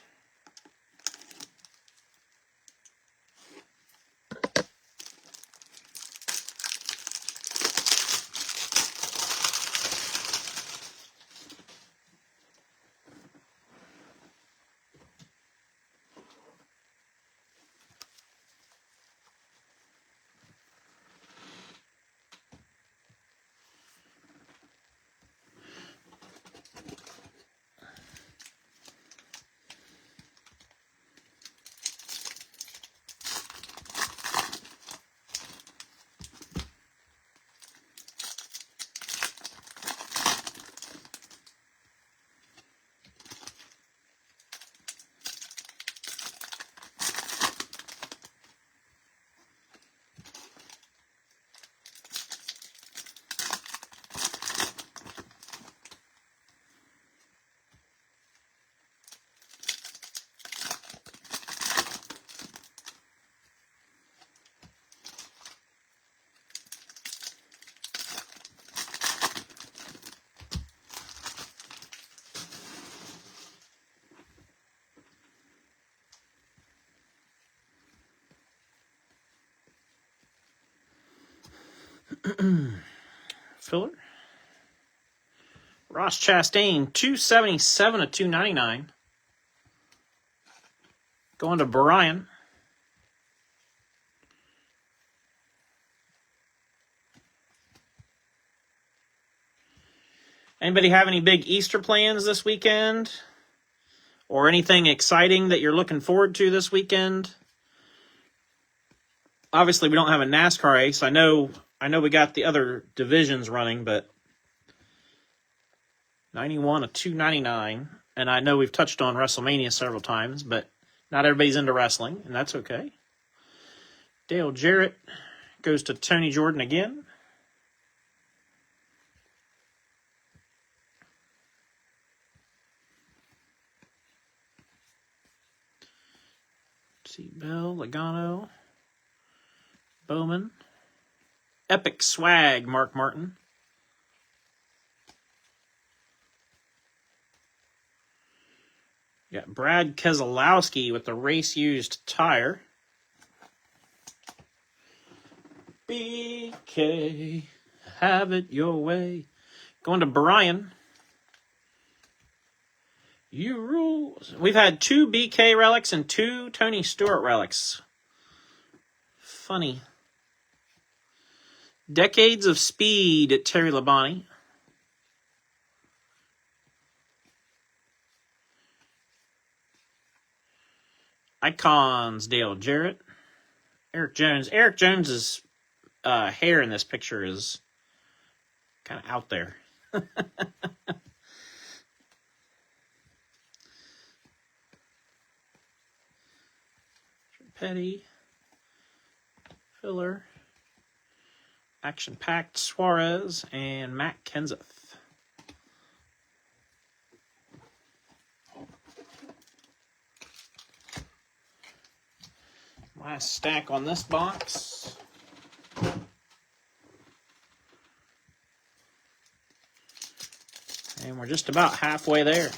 Filler. Ross Chastain, 277/299. Going to Brian. Anybody have any big Easter plans this weekend? Or anything exciting that you're looking forward to this weekend? Obviously, we don't have a NASCAR race. I know we got the other divisions running, but 91/299. And I know we've touched on WrestleMania several times, but not everybody's into wrestling, and that's okay. Dale Jarrett goes to Tony Jordan again. See Bell, Logano, Bowman. Epic Swag, Mark Martin. Got Brad Keselowski with the race-used tire. BK, have it your way. Going to Brian. You rules. We've had 2 BK relics and 2 Tony Stewart relics. Funny. Decades of Speed at Terry Labonte. Icons, Dale Jarrett. Eric Jones. Eric Jones's hair in this picture is kind of out there. Petty. Filler. Action-packed Suarez and Matt Kenseth. Last stack on this box. And we're just about halfway there.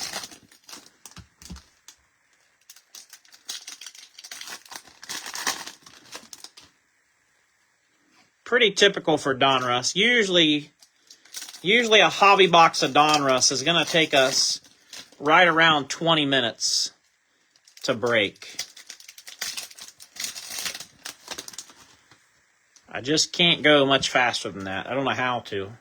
Pretty typical for Donruss. Usually a hobby box of Donruss is going to take us right around 20 minutes to break. I just can't go much faster than that. I don't know how to.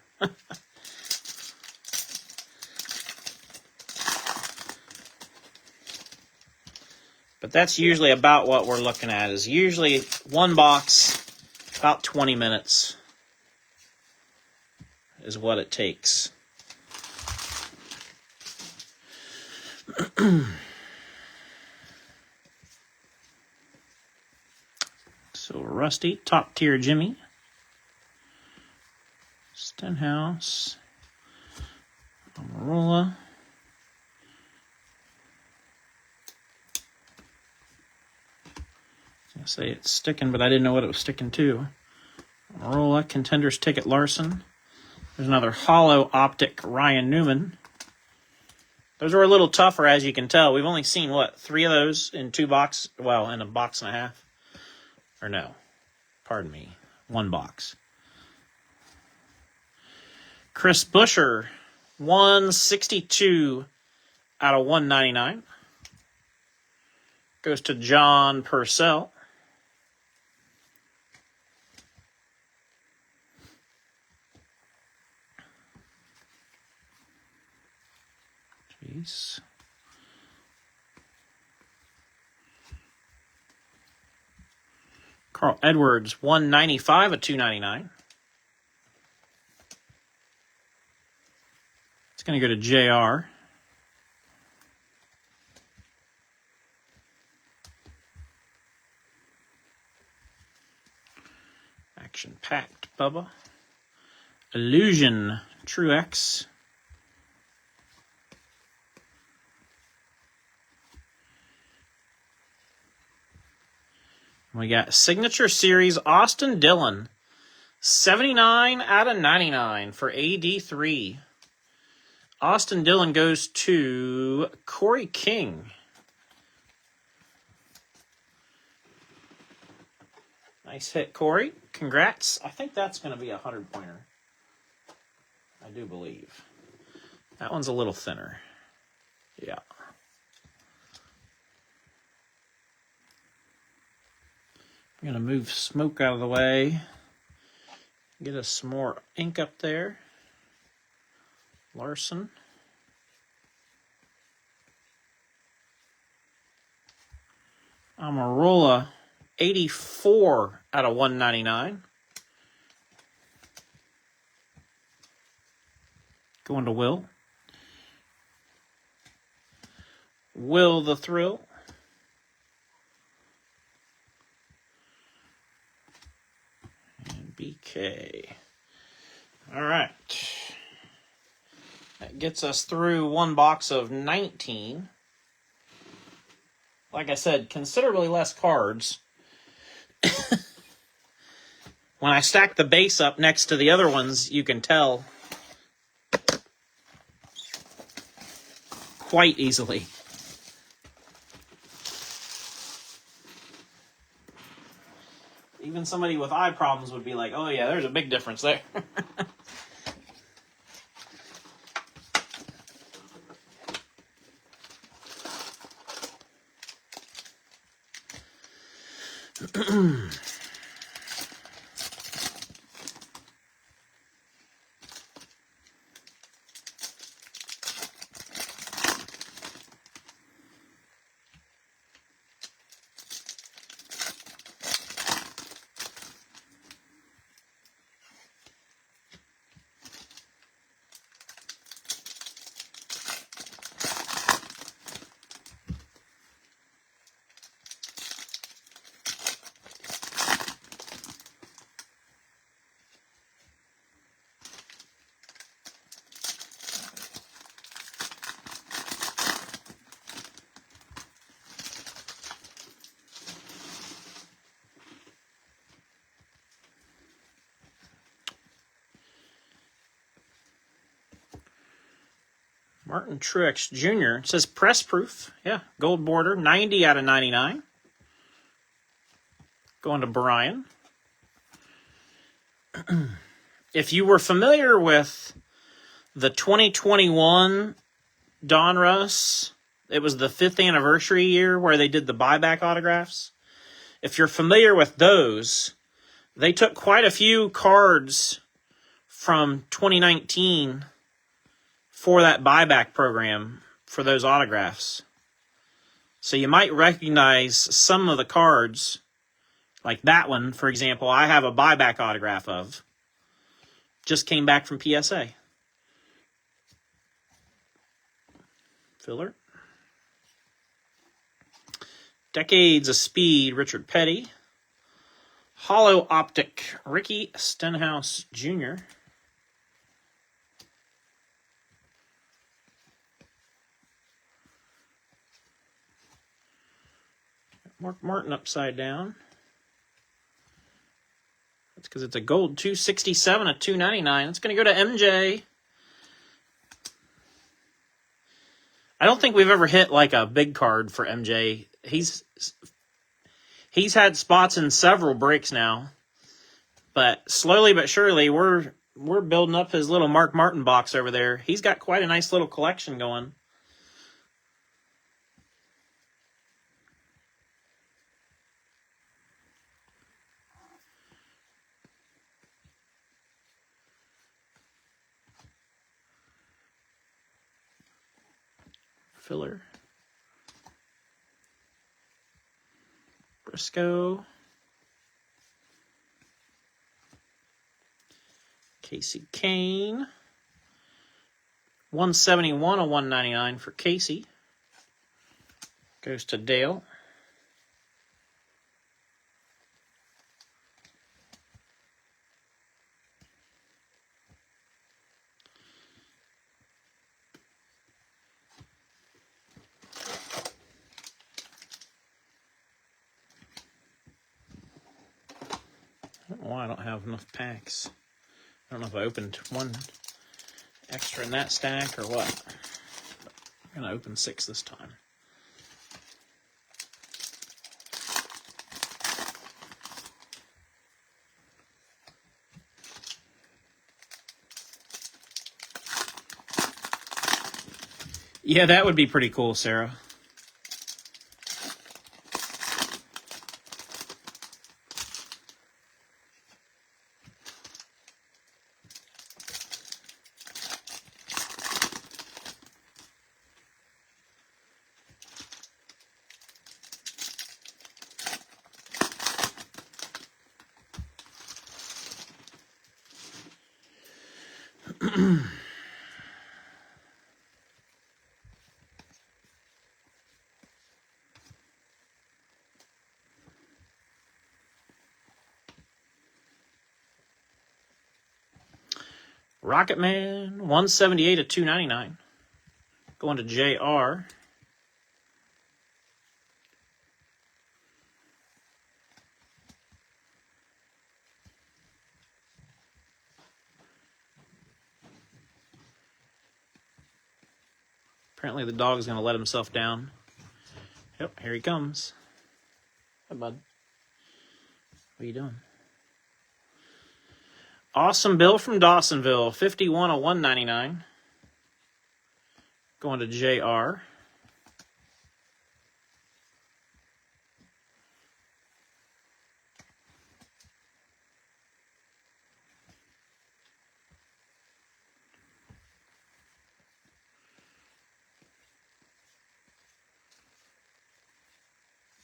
But that's usually about what we're looking at, is usually one box, about 20 minutes is what it takes. So Rusty. Top Tier Jimmy. Stenhouse. Amarola. I was going to say it's sticking, but I didn't know what it was sticking to. Amarola. Contenders Ticket Larson. There's another hollow optic Ryan Newman. Those are a little tougher, as you can tell. We've only seen, what, 3 of those in 2 boxes? Well, in a box and a half. Or no. Pardon me. 1 box. Chris Buescher, 162 out of 199. Goes to John Purcell. Jeez. Carl Edwards, 195 of 299. It's going to go to JR. Action-packed Bubba. Illusion, Truex. We got Signature Series Austin Dillon. 79 out of 99 for AD3. Austin Dillon goes to Corey King. Nice hit, Corey. Congrats. I think that's going to be a 100-pointer. I do believe. That one's a little thinner. Yeah. I'm going to move smoke out of the way. Get us some more ink up there. Larson. Amarola, 84 out of 199. Going to Will. Will the Thrill. And BK. All right. That gets us through 1 box of 19. Like I said, considerably less cards. When I stack the base up next to the other ones, you can tell quite easily. Even somebody with eye problems would be like, oh yeah, there's a big difference there. Martin Truex Jr. It says press proof. Yeah, gold border, 90 out of 99. Going to Brian. If you were familiar with the 2021 Donruss, it was the 5th anniversary year where they did the buyback autographs. If you're familiar with those, they took quite a few cards from 2019 for that buyback program for those autographs. So you might recognize some of the cards, like that one, for example, I have a buyback autograph of. Just came back from PSA. Filler. Decades of Speed, Richard Petty. Hollow Optic, Ricky Stenhouse Jr. Mark Martin upside down. That's because it's a gold 267 of 299. It's going to go to MJ. I don't think we've ever hit like a big card for MJ. He's had spots in several breaks now, but slowly but surely we're building up his little Mark Martin box over there. He's got quite a nice little collection going. Filler. Briscoe. Casey Kane. 171 of 199 for Casey. Goes to Dale. I don't know why I don't have enough packs. I don't know if I opened one extra in that stack or what. I'm going to open 6 this time. Yeah, that would be pretty cool, Sarah. Rocket Man, 178 of 299. Going to JR. Apparently the dog is going to let himself down. Yep, here he comes. Hi, bud. What are you doing? Awesome Bill from Dawsonville, 51 of 199. Going to JR.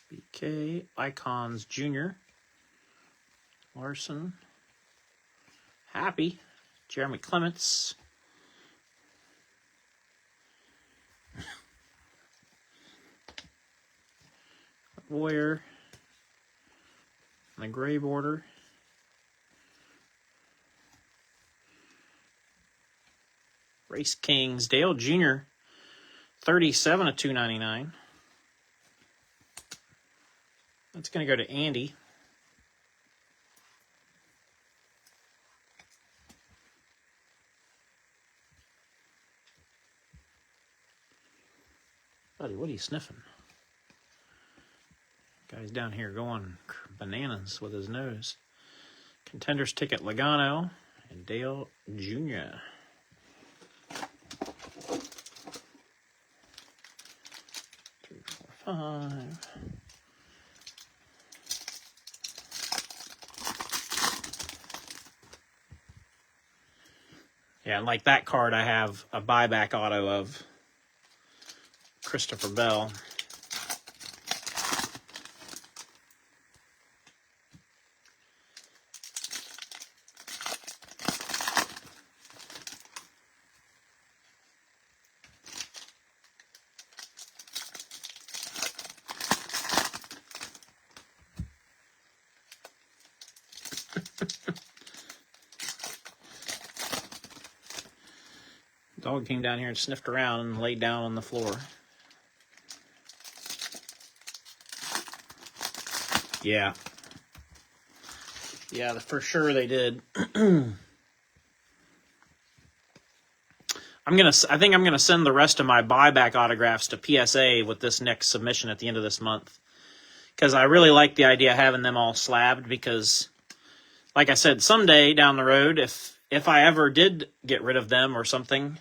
BK, Icons Jr. Larson. Happy. Jeremy Clements. Warrior. The gray border. Race Kings, Dale Jr. 37 of 299. That's going to go to Andy. Buddy, what are you sniffing? Guy's down here going bananas with his nose. Contenders ticket, Logano and Dale Jr. Three, four, five. Yeah, and like that card, I have a buyback auto of Christopher Bell. Dog came down here and sniffed around and laid down on the floor. Yeah. Yeah, for sure they did. I think I'm gonna send the rest of my buyback autographs to PSA with this next submission at the end of this month, because I really like the idea of having them all slabbed. Because, like I said, someday down the road, if I ever did get rid of them or something,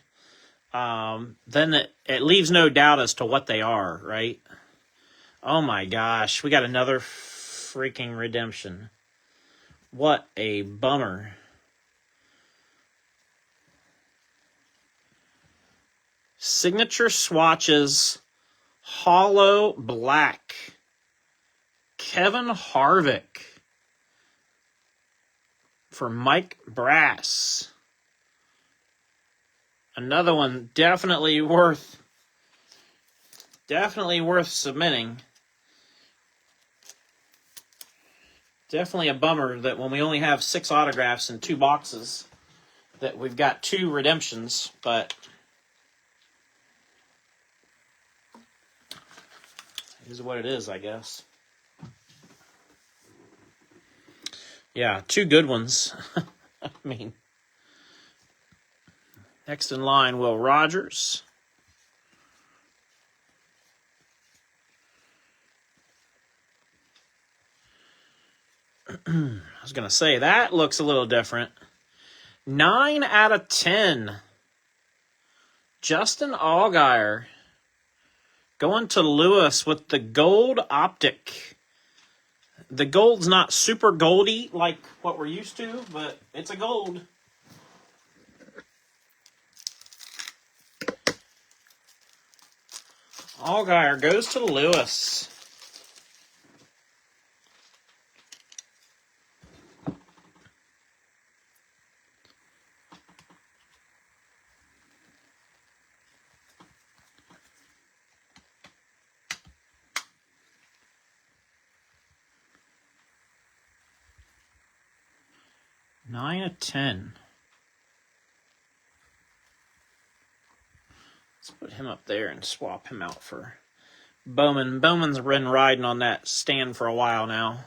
then it leaves no doubt as to what they are, right? Oh my gosh, we got another freaking redemption. What a bummer. Signature swatches, hollow black. Kevin Harvick for Mike Brass. Another one definitely worth submitting. Definitely a bummer that when we only have 6 autographs in 2 boxes, that we've got 2 redemptions, but it is what it is, I guess. Yeah, 2 good ones. I mean, next in line, Will Rogers. I was going to say, that looks a little different. 9 out of 10. Justin Allgaier going to Lewis with the gold optic. The gold's not super goldy like what we're used to, but it's a gold. Allgaier goes to Lewis. Nine of 10. Let's put him up there and swap him out for Bowman. Bowman's been riding on that stand for a while now.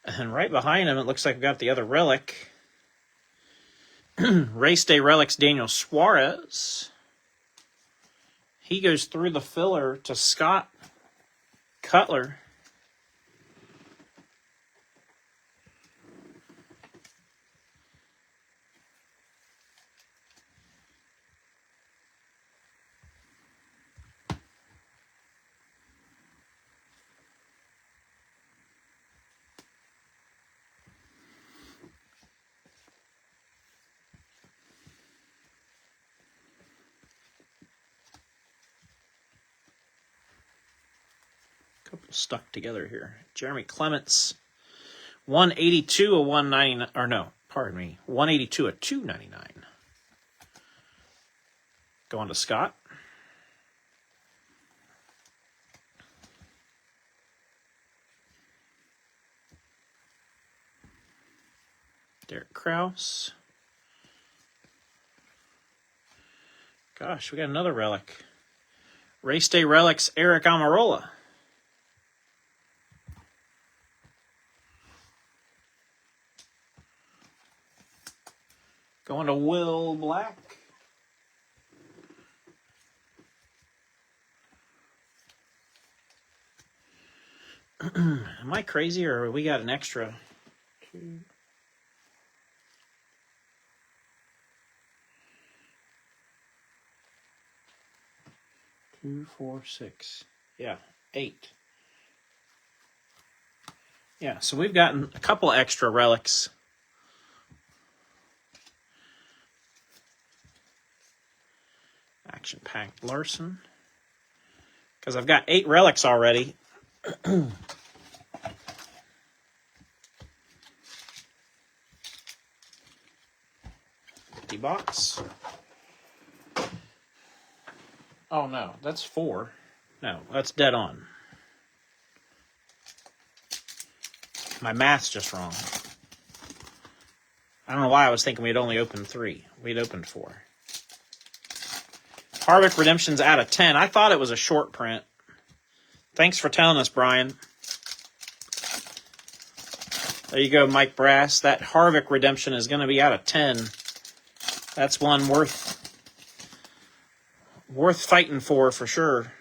And right behind him, it looks like we've got the other relic. Race Day Relics, Daniel Suarez. He goes through the filler to Scott Cutler. Couple stuck together here. Jeremy Clements, 182 of 199, or no, pardon me, 182 of 299. Going to Scott. Derek Kraus. Gosh, we got another relic. Race Day Relics, Eric Almirola. Going to Will Black. Am I crazy, or we got an extra? 2, 4, 6. Yeah, 8. Yeah, so we've gotten a couple extra relics. Action-packed Larson. Because I've got 8 relics already. Empty box. Oh, no, that's 4. No, that's dead on. My math's just wrong. I don't know why I was thinking we'd only opened 3. We'd opened 4. Harvick Redemption's out of 10. I thought it was a short print. Thanks for telling us, Brian. There you go, Mike Brass. That Harvick Redemption is going to be out of 10. That's one worth fighting for sure.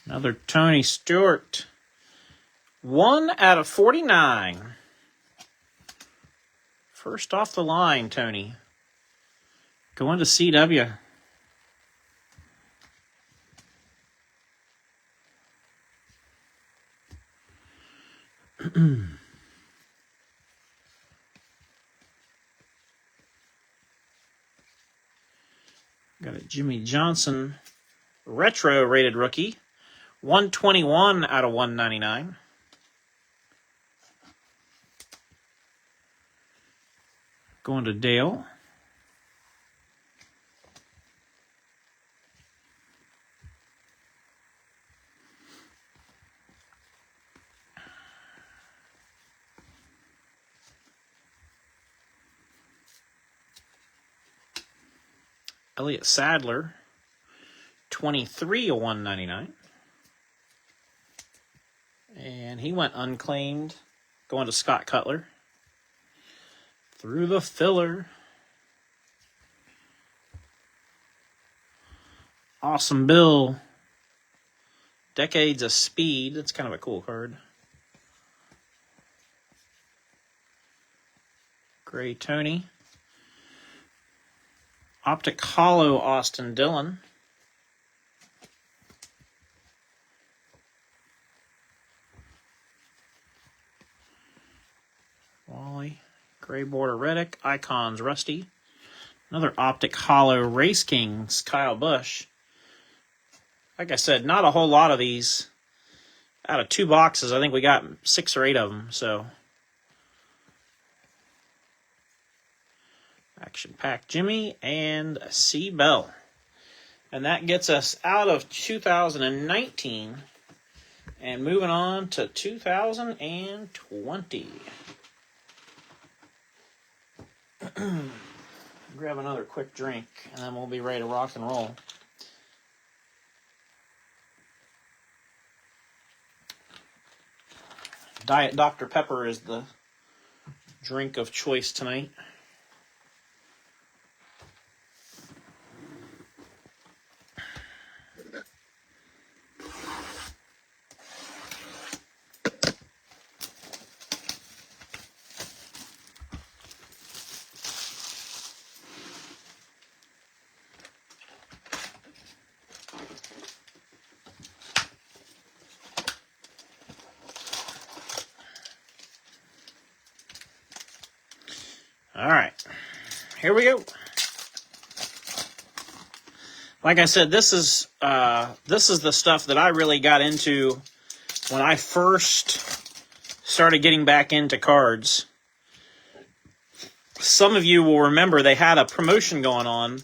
Another Tony Stewart. 1 out of 49. First off the line, Tony. Going to CW. Got a Jimmy Johnson retro rated rookie. 121 out of 199. Going to Dale. Elliott Sadler. 23 of 199. And he went unclaimed. Going to Scott Cutler. Through the filler. Awesome Bill. Decades of Speed. That's kind of a cool card. Gray Tony. Optic Hollow Austin Dillon. Wally. Gray Border Reddick. Icons Rusty. Another Optic Hollow Race Kings Kyle Busch. Like I said, not a whole lot of these. Out of 2 boxes, I think we got 6 or 8 of them. So, Action Pack Jimmy and C. Bell. And that gets us out of 2019 and moving on to 2020. Grab another quick drink, and then we'll be ready to rock and roll. Diet Dr. Pepper is the drink of choice tonight. All right, here we go. Like I said, this is the stuff that I really got into when I first started getting back into cards. Some of you will remember they had a promotion going on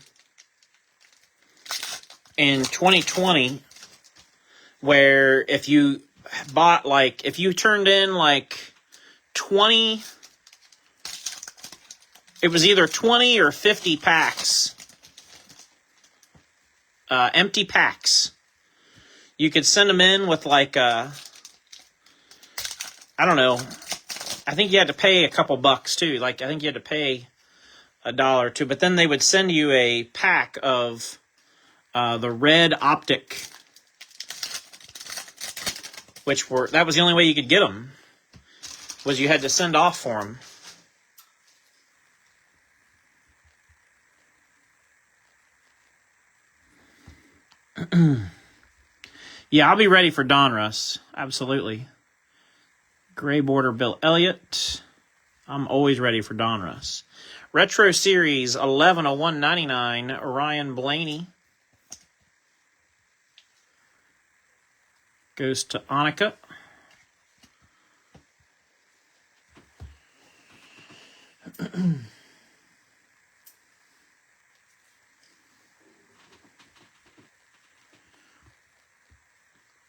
in 2020 where if you bought, like, if you turned in like 20, it was either 20 or 50 packs, empty packs. You could send them in with like, I don't know, I think you had to pay a couple bucks too. Like, I think you had to pay $1 or $2, but then they would send you a pack of the red Optic, that was the only way you could get them, was you had to send off for them. Yeah, I'll be ready for Donruss. Absolutely. Gray Border Bill Elliott. I'm always ready for Donruss. Retro Series 11 of 199, Ryan Blaney. Goes to Annika.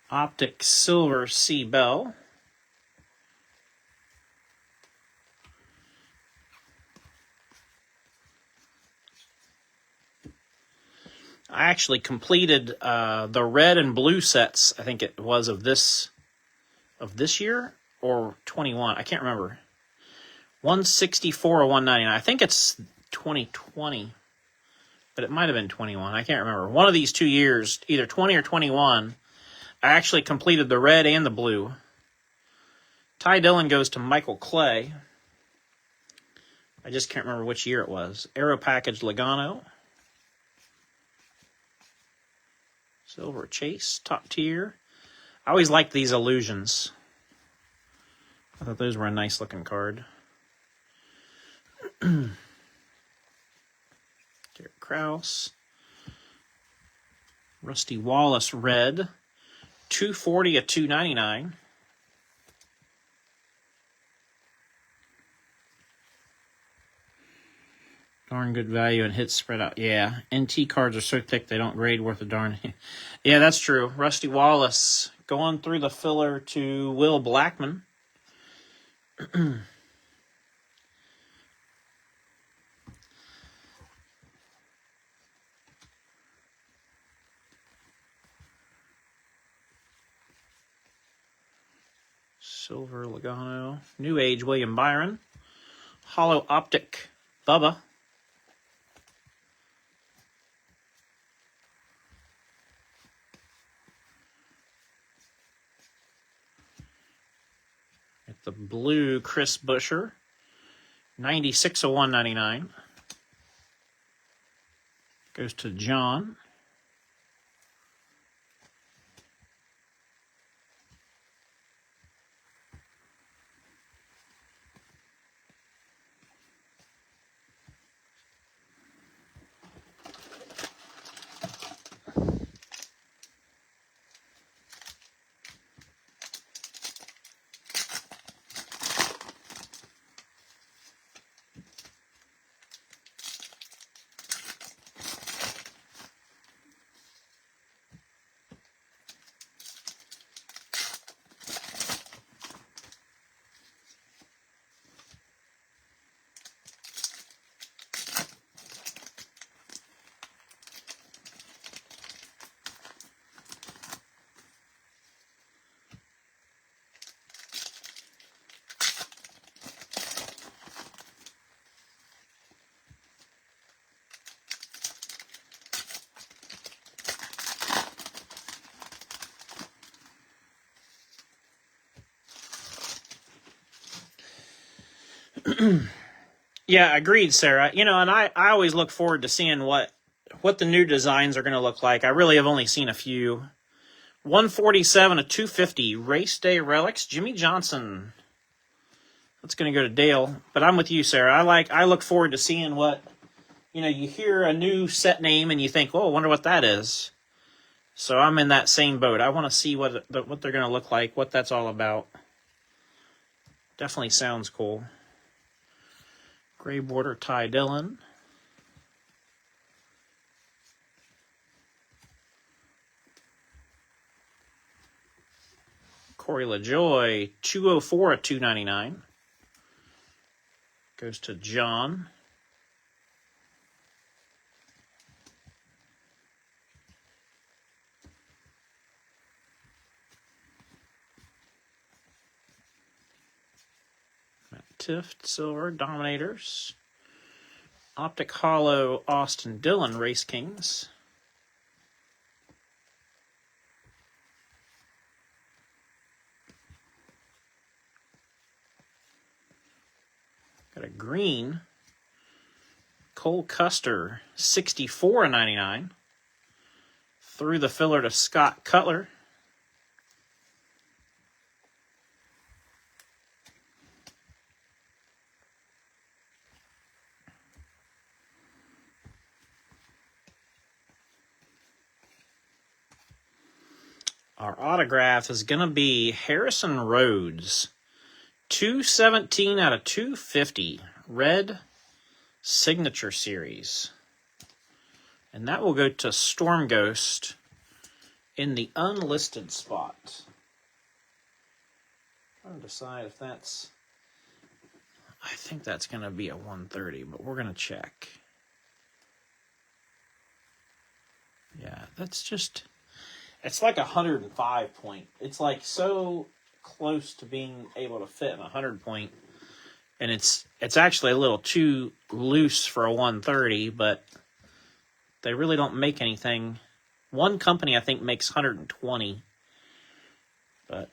Optic Silver C. Bell. I actually completed the red and blue sets. I think it was of this year or 21. I can't remember. 164 or 199. I think it's 2020, but it might have been 21. I can't remember. One of these 2 years, either 20 or 21. I actually completed the red and the blue. Ty Dillon goes to Michael Clay. I just can't remember which year it was. Aero Package Logano. Silver Chase, top tier. I always liked these illusions. I thought those were a nice looking card. Derek Krause. Rusty Wallace red. 240 of 299. Darn good value and hits spread out. Yeah, NT cards are so thick they don't grade worth a darn. Yeah, that's true. Rusty Wallace going through the filler to Will Blackman. Silver Logano. New Age William Byron. Hollow Optic Bubba. At the blue Chris Buescher. 96 of 199. Goes to John. Yeah, agreed, Sarah. You know, and I always look forward to seeing what the new designs are going to look like. I really have only seen a few. 147 of 250 race day relics. Jimmy Johnson. That's going to go to Dale. But I'm with you, Sarah. I look forward to seeing what, you know, you hear a new set name and you think, oh, I wonder what that is. So I'm in that same boat. I want to see what they're going to look like, what that's all about. Definitely sounds cool. Gray border Ty Dillon. Corey LaJoy, 204 of 299. Goes to John. Tift, Silver, Dominators. Optic Hollow, Austin Dillon, Race Kings. Got a green. Cole Custer, 64/99. Through the filler to Scott Cutler. Our autograph is going to be Harrison Rhodes. 217 out of 250. Red Signature Series. And that will go to Storm Ghost in the unlisted spot. I'm trying to decide if that's... I think that's going to be a 130, but we're going to check. Yeah, that's just... It's like 105 point. It's like so close to being able to fit in 100 point. And it's actually a little too loose for a 130, but they really don't make anything. One company, I think, makes 120. But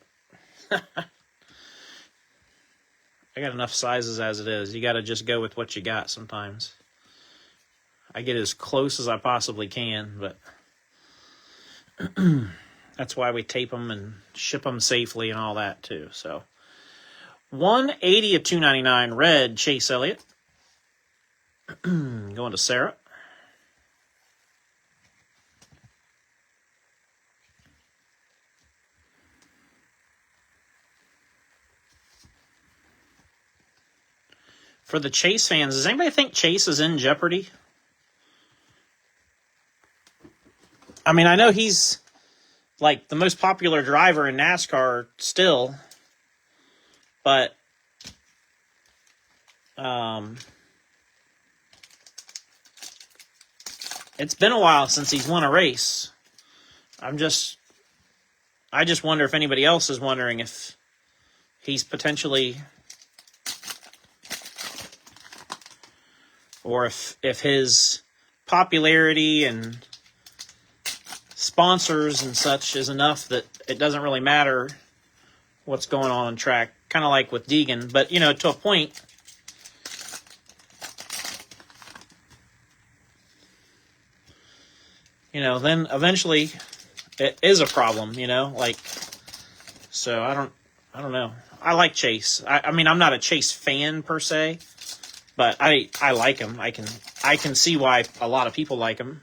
I got enough sizes as it is. You got to just go with what you got sometimes. I get as close as I possibly can, but that's why we tape them and ship them safely and all that too. So 180 of 299 red Chase Elliott. Going to Sarah. For the Chase fans, does anybody think Chase is in jeopardy? I mean, I know he's like the most popular driver in NASCAR still, but it's been a while since he's won a race. I just wonder if anybody else is wondering if he's potentially, or if his popularity and sponsors and such is enough that it doesn't really matter what's going on track. Kind of like with Deegan, but you know, to a point. You know, then eventually it is a problem, you know, like, so I don't know. I like Chase. I mean, I'm not a Chase fan per se, but I like him. I can see why a lot of people like him.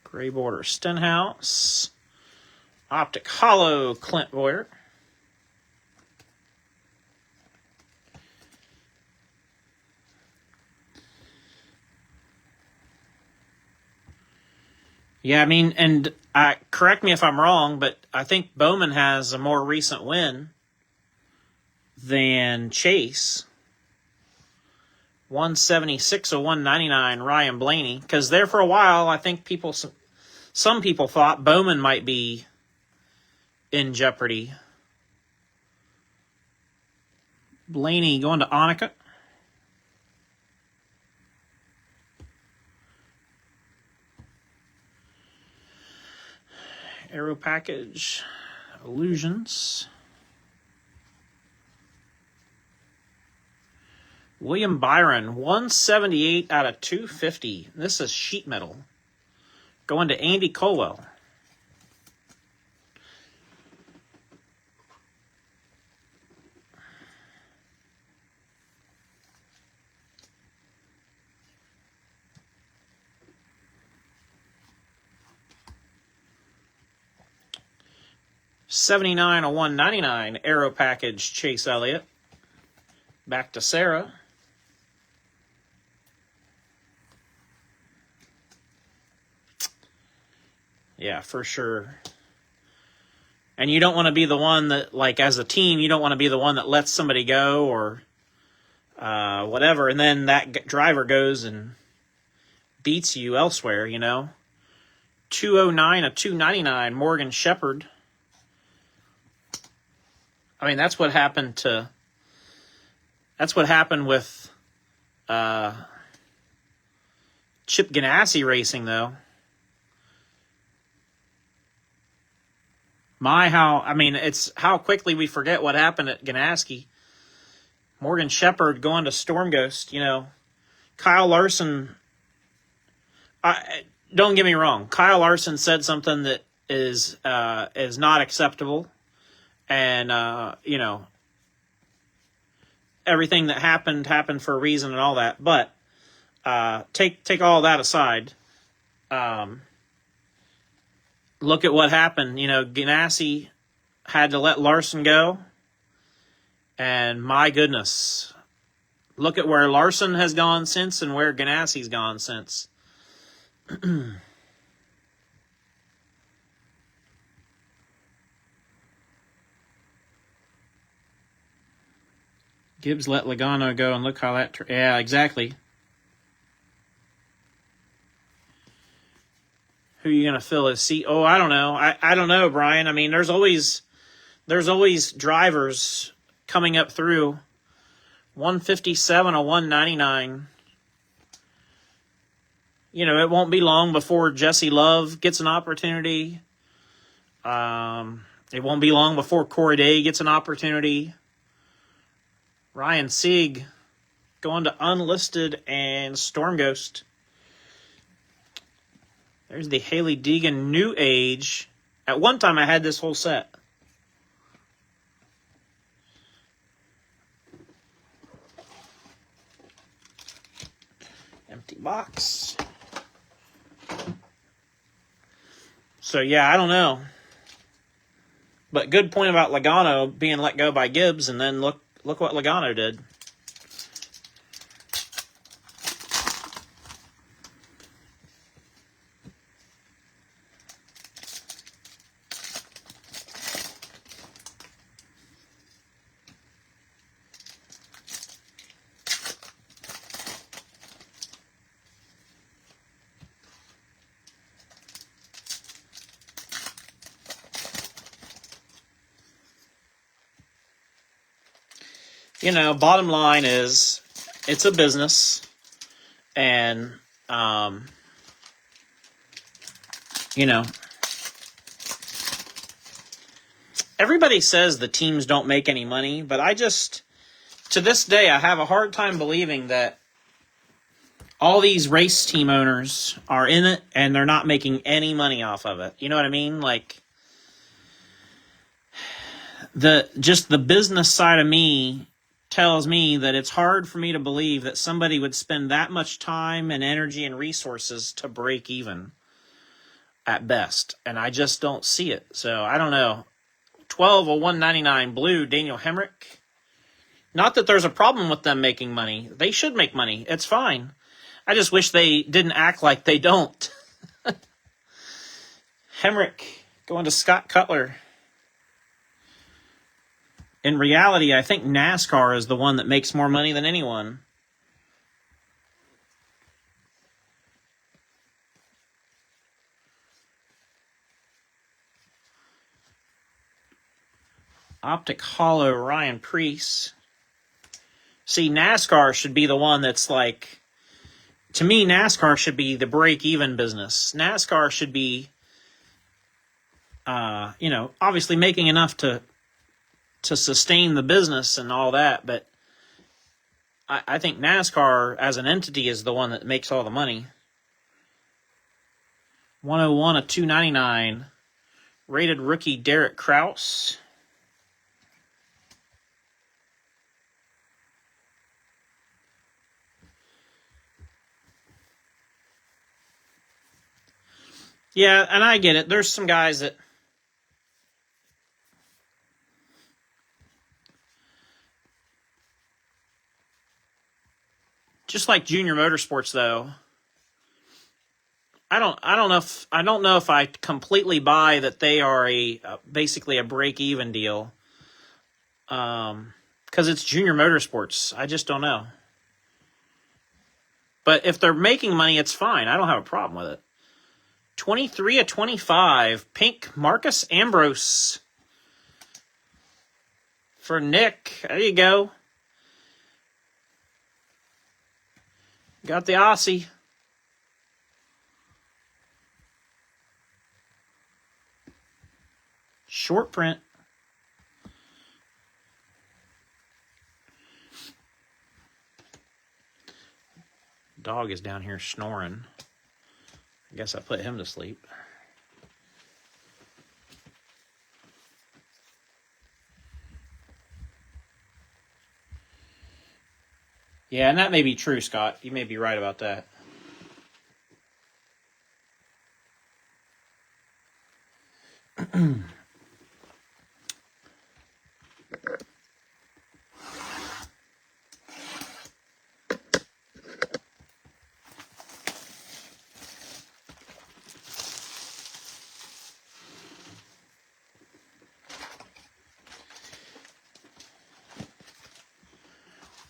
Gray border Stenhouse. Optic Hollow Clint Boyer. Yeah, I mean, and correct me if I'm wrong, but I think Bowman has a more recent win than Chase. 176 of 199, Ryan Blaney. Because there for a while, I think some people thought Bowman might be in jeopardy. Blaney going to Annika. Aero package, Illusions. William Byron, 178 out of 250. This is sheet metal. Going to Andy Colwell. $79 of $199 Aero package Chase Elliott. Back to Sarah. Yeah, for sure. And you don't want to be the one that, like, as a team, you don't want to be the one that lets somebody go or whatever, and then that driver goes and beats you elsewhere, you know. 209 of 299 Morgan Shepherd. I mean, that's what happened with Chip Ganassi Racing, though. It's how quickly we forget what happened at Ganassi. Morgan Shepherd going to Storm Ghost, you know. Kyle Larson, don't get me wrong. Kyle Larson said something that is not acceptable. And, you know, everything that happened for a reason and all that. But take all that aside. Look at what happened. Ganassi had to let Larson go. And my goodness, look at where Larson has gone since and where Ganassi's gone since. Gibbs let Logano go, and look how that... yeah, exactly. Who are you going to fill his seat? Oh, I don't know. I don't know, Brian. I mean, there's always drivers coming up through. 157, a 199. It won't be long before Jesse Love gets an opportunity. It won't be long before Corey Day gets an opportunity. Ryan Sieg going to unlisted, and Storm Ghost. There's the Haley Deegan New Age. At one time, I had this whole set. Empty box. So, yeah, I don't know. But good point about Logano being let go by Gibbs, and then look what Logano did. Bottom line is, it's a business, and, everybody says the teams don't make any money, but to this day, I have a hard time believing that all these race team owners are in it and they're not making any money off of it. You know what I mean? Like, the business side of me tells me that it's hard for me to believe that somebody would spend that much time and energy and resources to break even at best. And I just don't see it. So I don't know. 12, a 199 blue, Daniel Hemrick. Not that there's a problem with them making money. They should make money. It's fine. I just wish they didn't act like they don't. Hemrick going to Scott Cutler. In reality, I think NASCAR is the one that makes more money than anyone. Optic Hollow, Ryan Preece. See, NASCAR should be the one that's like... To me, NASCAR should be the break-even business. NASCAR should be, obviously making enough to sustain the business and all that, but I think NASCAR as an entity is the one that makes all the money. 101, a 299. Rated rookie Derek Kraus. Yeah, and I get it. There's some guys that... Just like Junior Motorsports, though, I don't know if I completely buy that they are basically a break-even deal. Because it's Junior Motorsports. I just don't know. But if they're making money, it's fine. I don't have a problem with it. 23 of 25, pink Marcus Ambrose. For Nick. There you go. Got the Aussie. Short print. Dog is down here snoring. I guess I put him to sleep. Yeah, and that may be true, Scott. You may be right about that.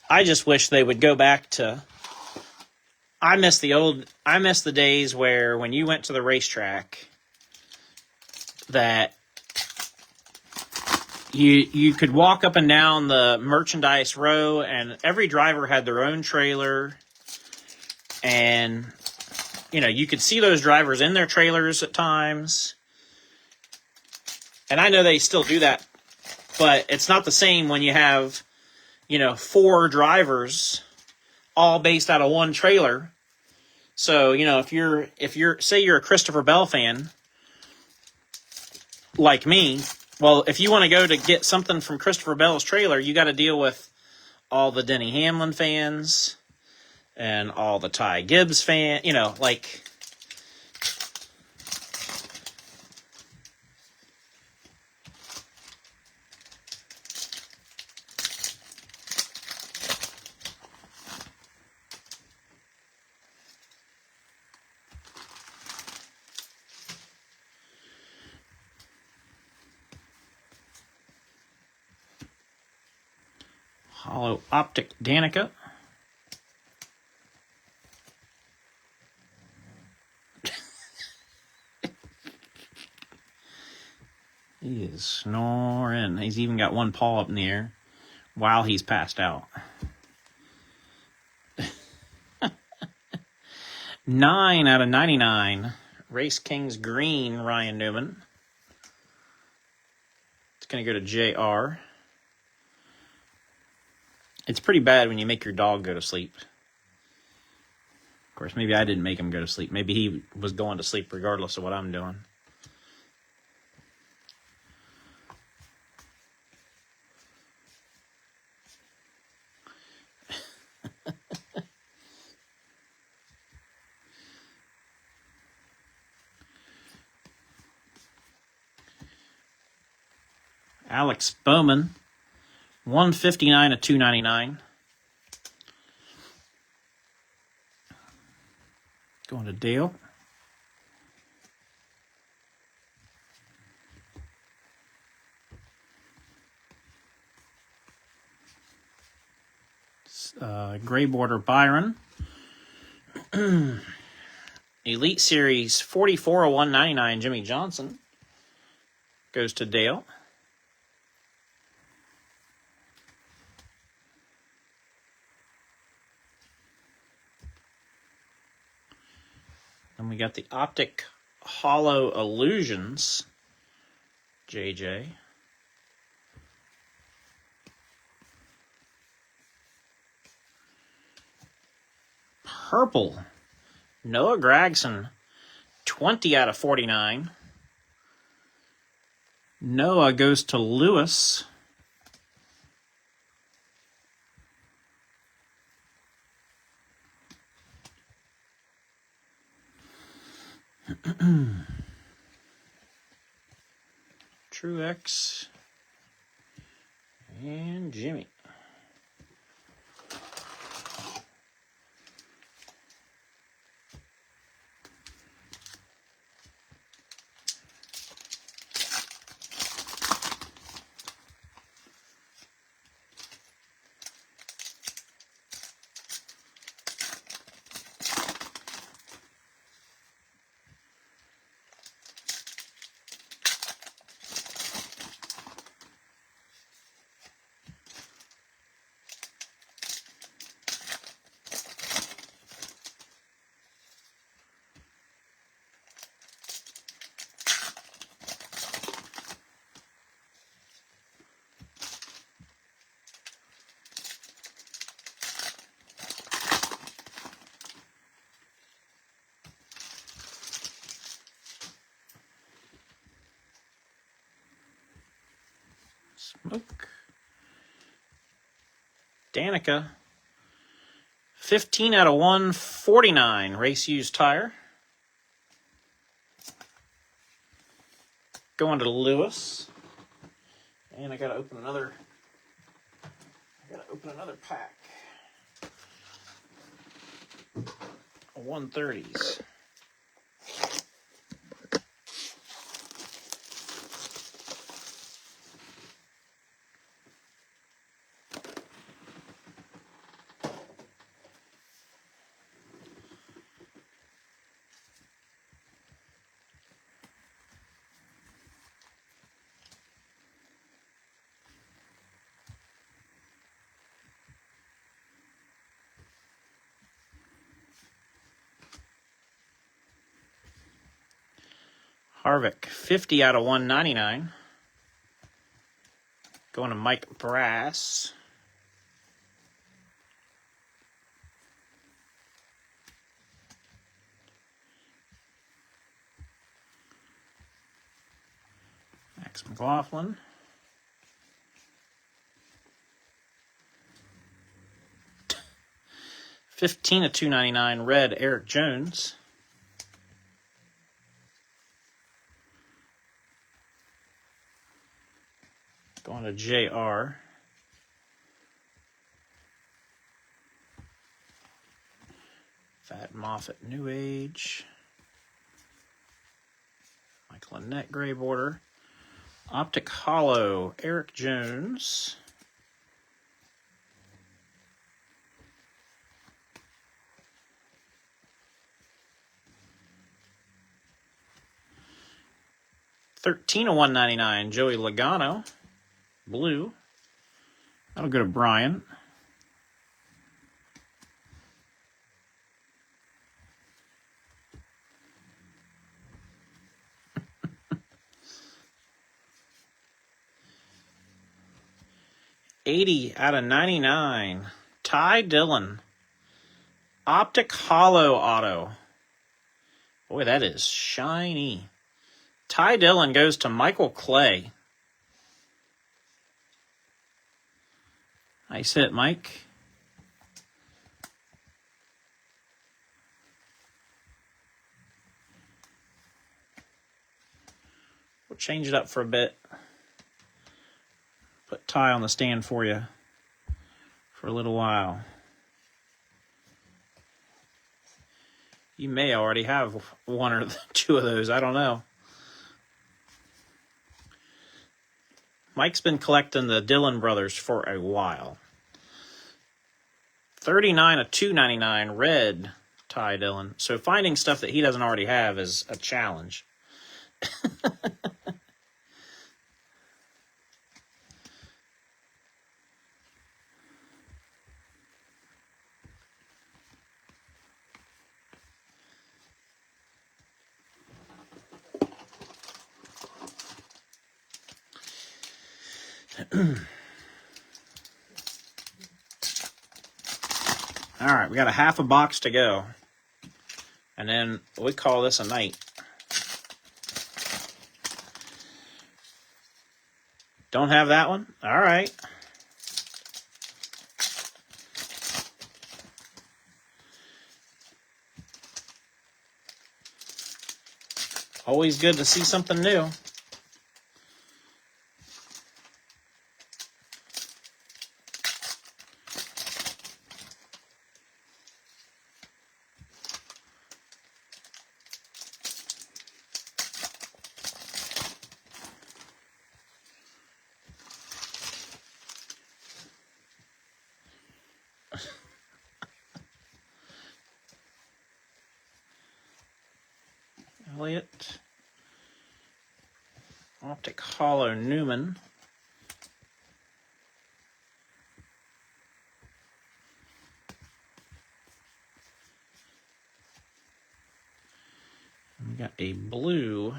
I just wish they would go back to. I miss the days where when you went to the racetrack, that you could walk up and down the merchandise row, and every driver had their own trailer, and you could see those drivers in their trailers at times. And I know they still do that, but it's not the same when you have 4 drivers all based out of one trailer. So, if you're say you're a Christopher Bell fan like me, well, if you want to go to get something from Christopher Bell's trailer, you got to deal with all the Denny Hamlin fans and all the Ty Gibbs fans, like. Hollow Optic Danica. He is snoring. He's even got one paw up in the air while he's passed out. 9 out of 99. Race Kings Green, Ryan Newman. It's going to go to JR. It's pretty bad when you make your dog go to sleep. Of course, maybe I didn't make him go to sleep. Maybe he was going to sleep regardless of what I'm doing. Alex Bowman, 159 of 299. Going to Dale. Gray border Byron. Elite Series 44 of 199 Jimmy Johnson goes to Dale. Then we got the Optic Hollow Illusions, JJ. Purple, Noah Gragson, 20 out of 49. Noah goes to Lewis. Truex and Jimmy. Smoke. Danica. 15 out of 149, race used tire. Going to Lewis. And I gotta open another pack. 130s. Harvick, 50 out of 199. Going to Mike Brass. Max McLaughlin. $15 of $2.99, red, Eric Jones. Going to JR. Fat Moffat, New Age. Michael Annette, gray border. Optic Hollow, Eric Jones. $13 of $199, Joey Logano, blue. That'll go to Brian. $80 out of $99, Ty Dillon, Optic Hollow auto. Boy, that is shiny. Ty Dillon goes to Michael Clay. Nice hit, Mike. We'll change it up for a bit. Put Ty on the stand for you for a little while. You may already have one or two of those. I don't know. Mike's been collecting the Dillon brothers for a while. 39 of 299, red, Ty Dillon. So finding stuff that he doesn't already have is a challenge. All right, we got a half a box to go. And then we call this a night. Don't have that one? All right. Always good to see something new. Elliott. Optic Hollow Newman. We got a blue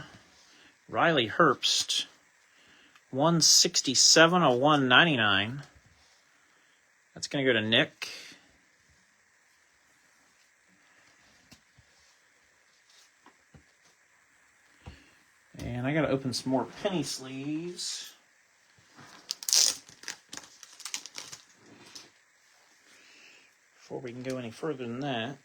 Riley Herbst. 167 of 199. That's going to go to Nick. And I got to open some more penny sleeves. before we can go any further than that.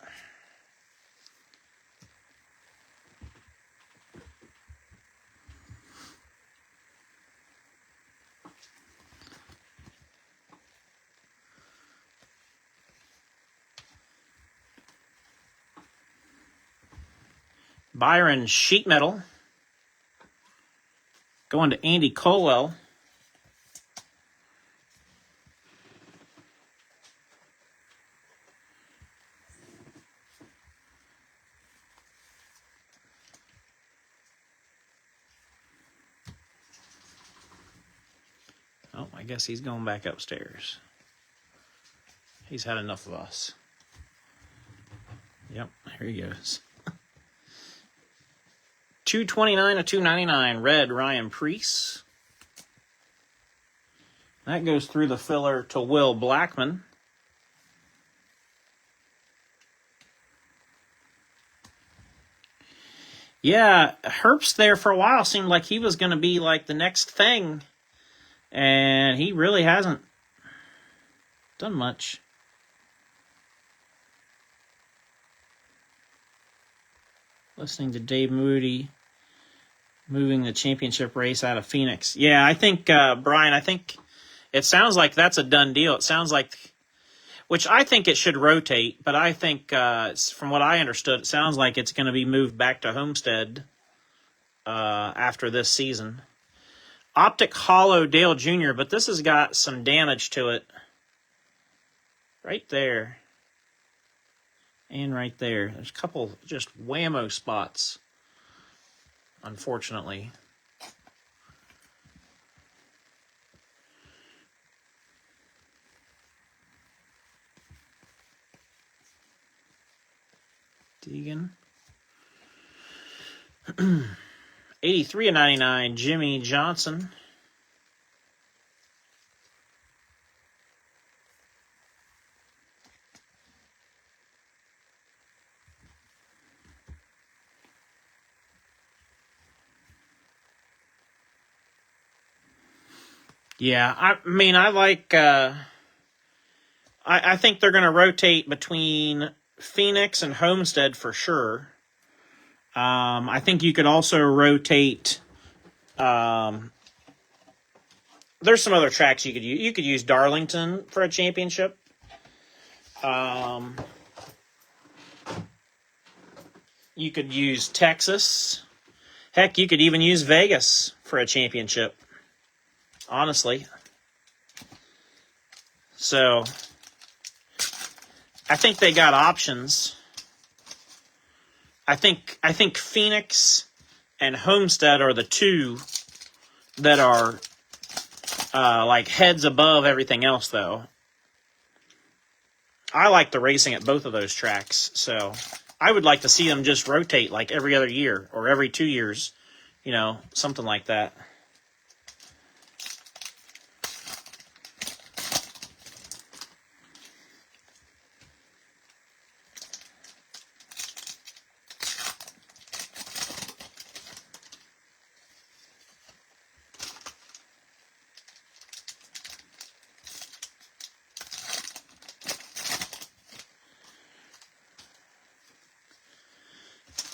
Byron Sheet Metal. Going to Andy Colwell. Oh, I guess he's going back upstairs. He's had enough of us. Yep, here he goes. 229 to 299, red Ryan Preece. That goes through the filler to Will Blackman. Yeah, Herbst there for a while seemed like he was going to be like the next thing. And he really hasn't done much. Listening to Dave Moody moving the championship race out of Phoenix. Yeah, I think, Brian, I think it sounds like that's a done deal. It sounds like, which I think it should rotate, but I think, from what I understood, it sounds like it's going to be moved back to Homestead after this season. Optic Hollow Dale Jr., but this has got some damage to it. Right there. And right there. There's a couple just whammo spots, unfortunately. Deegan. 83 of 99, Jimmy Johnson. Yeah, I mean, I like, I think they're going to rotate between Phoenix and Homestead for sure. I think you could also rotate, there's some other tracks you could use. You could use Darlington for a championship. You could use Texas. Heck, you could even use Vegas for a championship. Honestly. So, I think they got options. I think Phoenix and Homestead are the two that are like heads above everything else, though. I like the racing at both of those tracks, so I would like to see them just rotate like every other year or every 2 years, you know, something like that.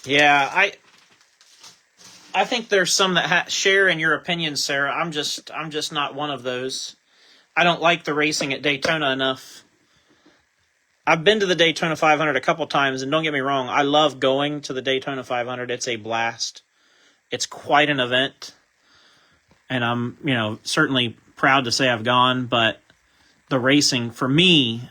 Yeah, I think there's some that share in your opinion, Sarah. I'm just not one of those. I don't like the racing at Daytona enough. I've been to the Daytona 500 a couple times, and don't get me wrong, I love going to the Daytona 500. It's a blast. It's quite an event, and I'm, you know, certainly proud to say I've gone, but the racing, for me,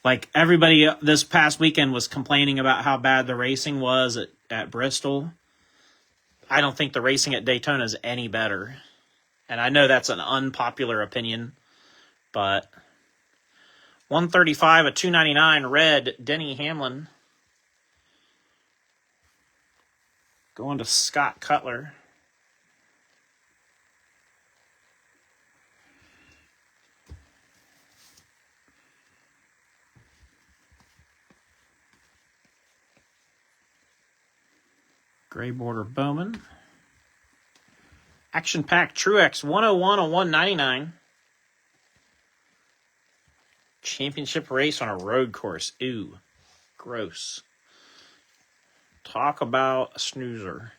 like everybody this past weekend was complaining about how bad the racing was at Bristol. I don't think the racing at Daytona is any better. And I know that's an unpopular opinion, but 135 of 299 red, Denny Hamlin. Going to Scott Cutler. Gray border Bowman. Action Pack Truex 101 of 199. Championship race on a road course. Ew. Gross. Talk about a snoozer.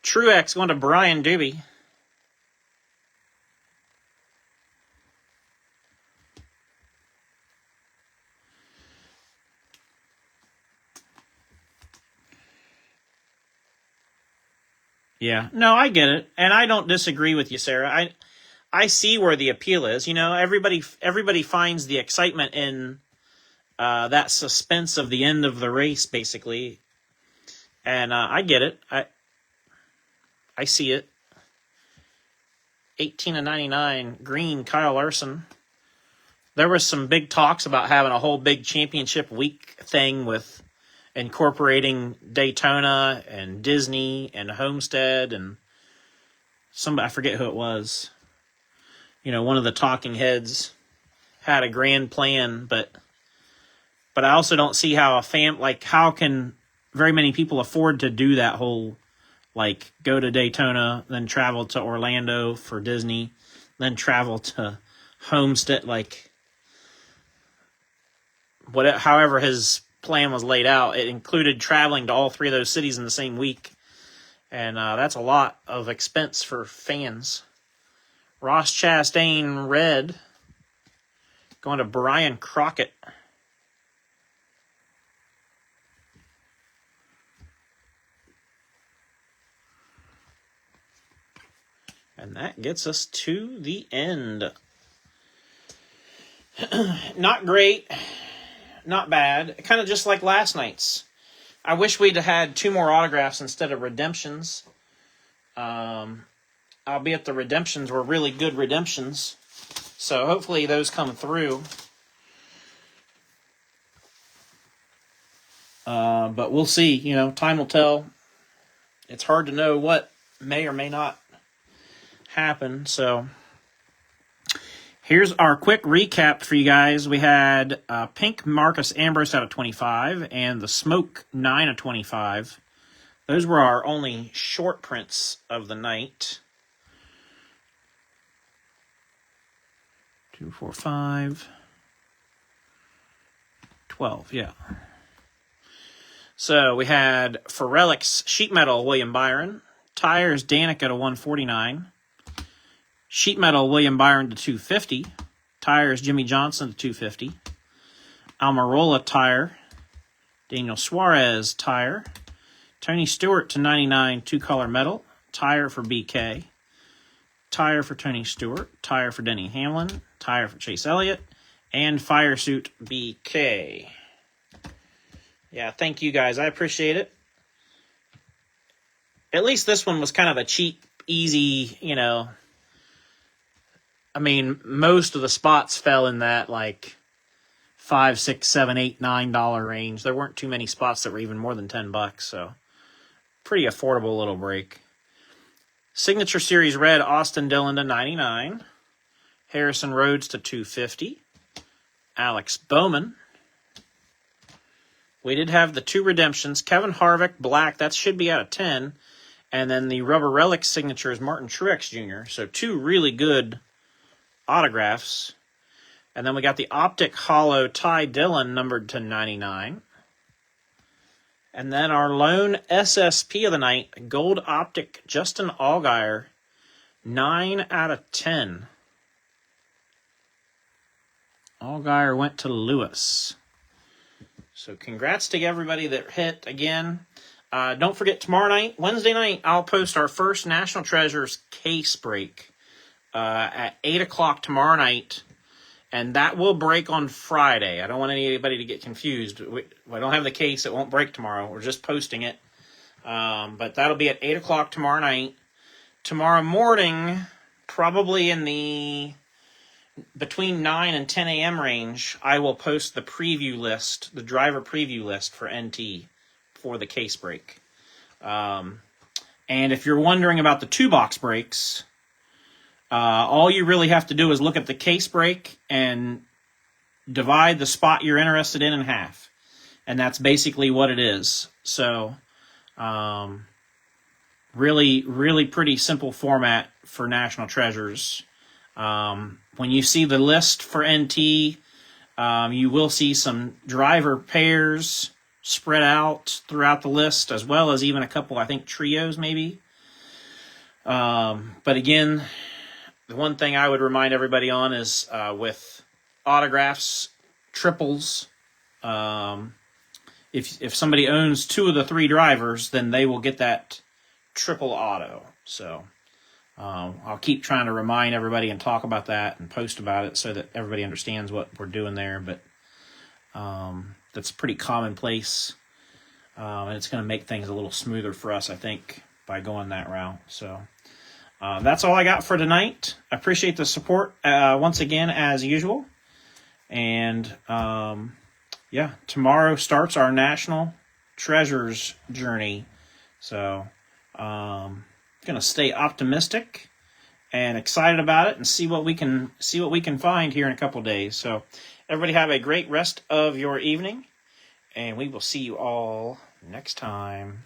Truex going to Brian Doobie. Yeah, no, I get it, and I don't disagree with you, Sarah. I see where the appeal is. You know, everybody finds the excitement in that suspense of the end of the race, basically, and I get it. I see it. 18/99 green Kyle Larson. There was some big talks about having a whole big championship week thing with incorporating Daytona and Disney and Homestead and somebody, I forget who it was. You know, one of the talking heads had a grand plan, but I also don't see how how can very many people afford to do that whole, like, go to Daytona, then travel to Orlando for Disney, then travel to Homestead, like, however his plan was laid out. It included traveling to all three of those cities in the same week, and that's a lot of expense for fans. Ross Chastain red going to Brian Crockett. And that gets us to the end. Not great. Not bad. Kind of just like last night's. I wish we'd had 2 more autographs instead of redemptions. Albeit the redemptions were really good redemptions. So hopefully those come through. But we'll see. You know, time will tell. It's hard to know what may or may not happen. So here's our quick recap for you guys. We had pink Marcus Ambrose out of 25 and the smoke 9/25. Those were our only short prints of the night. 2, 4, 5, 12, yeah. So we had for relics, sheet metal, William Byron. Tires, Danica to 149. Sheet metal, William Byron to 250. Tires, Jimmy Johnson to 250. Almirola tire. Daniel Suarez tire. Tony Stewart to 99, 2-color metal. Tire for BK. Tire for Tony Stewart. Tire for Denny Hamlin. Tire for Chase Elliott. And fire suit BK. Yeah, thank you guys. I appreciate it. At least this one was kind of a cheap, easy, you know. I mean, most of the spots fell in that, like, $5, $6, $7, $8, $9 range. There weren't too many spots that were even more than $10, so pretty affordable little break. Signature Series Red, Austin Dillon to 99. Harrison Rhodes to 250. Alex Bowman. We did have the 2 redemptions. Kevin Harvick, black, that should be out of 10. And then the rubber relic signature is Martin Truex Jr. So 2 really good autographs. And then we got the optic hollow Ty Dillon numbered to 99. And then our lone SSP of the night, gold optic Justin Allgaier, 9 out of 10. Allgaier went to Lewis. So congrats to everybody that hit again. Don't forget tomorrow night, Wednesday night, I'll post our first National Treasures case break at 8 o'clock tomorrow night. And that will break on Friday. I don't want anybody to get confused. We don't have the case. It won't break tomorrow. We're just posting it. But that'll be at 8 o'clock tomorrow night. Tomorrow morning, probably in the between 9 and 10 a.m. range, I will post the preview list, the driver preview list for NT for the case break. And if you're wondering about the 2-box breaks, all you really have to do is look at the case break and divide the spot you're interested in half. And that's basically what it is. So, really, really pretty simple format for National Treasures. When you see the list for NT, you will see some driver pairs spread out throughout the list, as well as even a couple, I think, trios maybe. But again, the one thing I would remind everybody on is with autographs, triples, if somebody owns 2 of the 3 drivers, then they will get that triple auto. So I'll keep trying to remind everybody and talk about that and post about it so that everybody understands what we're doing there. But that's pretty commonplace, and it's going to make things a little smoother for us, I think, by going that route. So that's all I got for tonight. I appreciate the support once again, as usual. And yeah, tomorrow starts our National Treasures journey. So gonna stay optimistic and excited about it and see what we can find here in a couple days. So everybody have a great rest of your evening, and we will see you all next time.